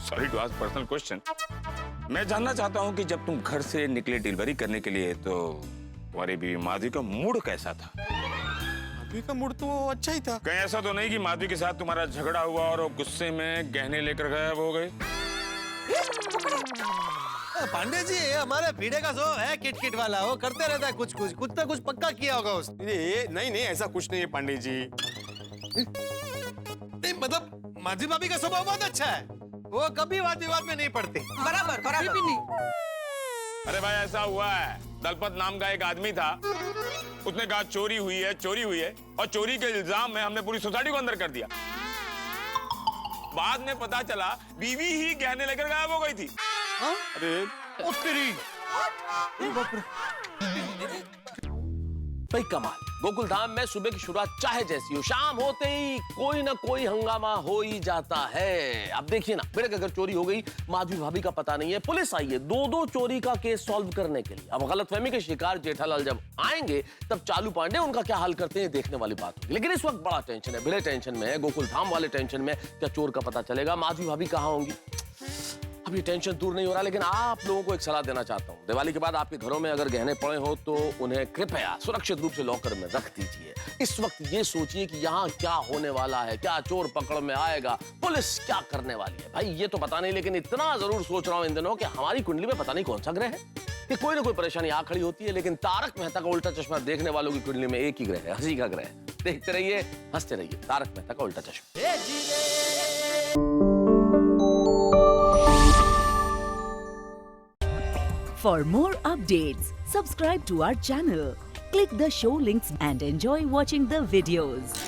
sorry to ask personal question, मैं जानना चाहता हूँ कि जब तुम घर से निकले डिलीवरी करने के लिए तो तुम्हारी बीवी माधवी का मूड कैसा था? माधवी का मूड तो अच्छा ही था। कहीं ऐसा तो नहीं कि माधवी के साथ तुम्हारा झगड़ा हुआ और वो गुस्से में गहने लेकर गायब हो गए? पांडे जी, हमारे भीड़े का जो है किट वाला, वो करते रहता है कुछ ना कुछ पक्का किया होगा उसने। नहीं ऐसा कुछ नहीं है पांडे जी। नहीं मतलब माधवी भाभी का स्वभाव बहुत अच्छा है, वो कभी वाद विवाद में नहीं पड़ती। बराबर भी नहीं। अरे भाई ऐसा हुआ है, दलपत नाम का एक आदमी था, उसने कहा चोरी हुई है और चोरी के इल्जाम में हमने पूरी सोसाइटी को अंदर कर दिया। बाद में पता चला बीवी ही गहने लेकर गायब हो गई थी। अरे भाई कमाल, गोकुल धाम में सुबह की शुरुआत चाहे जैसी हो, शाम होते ही कोई ना कोई हंगामा हो ही जाता है। अब देखिए ना, बेटे अगर चोरी हो गई, माधवी भाभी का पता नहीं है, पुलिस आई है 2-2 चोरी का केस सॉल्व करने के लिए। अब गलतफहमी के शिकार जेठालाल जब आएंगे, तब चालू पांडे उनका क्या हाल करते हैं देखने वाली बात होगी। लेकिन इस वक्त बड़ा टेंशन है, बड़े टेंशन में है, गोकुल धाम वाले टेंशन में, क्या चोर का पता चलेगा, माधवी भाभी कहाँ होंगी। अब ये टेंशन दूर नहीं हो रहा, लेकिन आप लोगों को एक सलाह देना चाहता हूँ। दिवाली के बाद आपके घरों में अगर गहने पड़े हो तो उन्हें कृपया सुरक्षित रूप से लॉकर में रख दीजिए। इस वक्त ये सोचिए कि यहाँ क्या होने वाला है, क्या चोर पकड़ में आएगा, पुलिस क्या करने वाली है। भाई ये तो पता नहीं, लेकिन इतना जरूर सोच रहा हूँ इन दिनों कि हमारी कुंडली में पता नहीं कौन सा ग्रह है कि कोई ना कोई परेशानी आ खड़ी होती है, लेकिन तारक मेहता का उल्टा चश्मा देखने वालों की कुंडली में एक ही ग्रह है, हंसी का ग्रह। देखते रहिए, हंसते रहिए, तारक मेहता का उल्टा चश्मा। For more updates, subscribe to our channel, click the show links and enjoy watching the videos.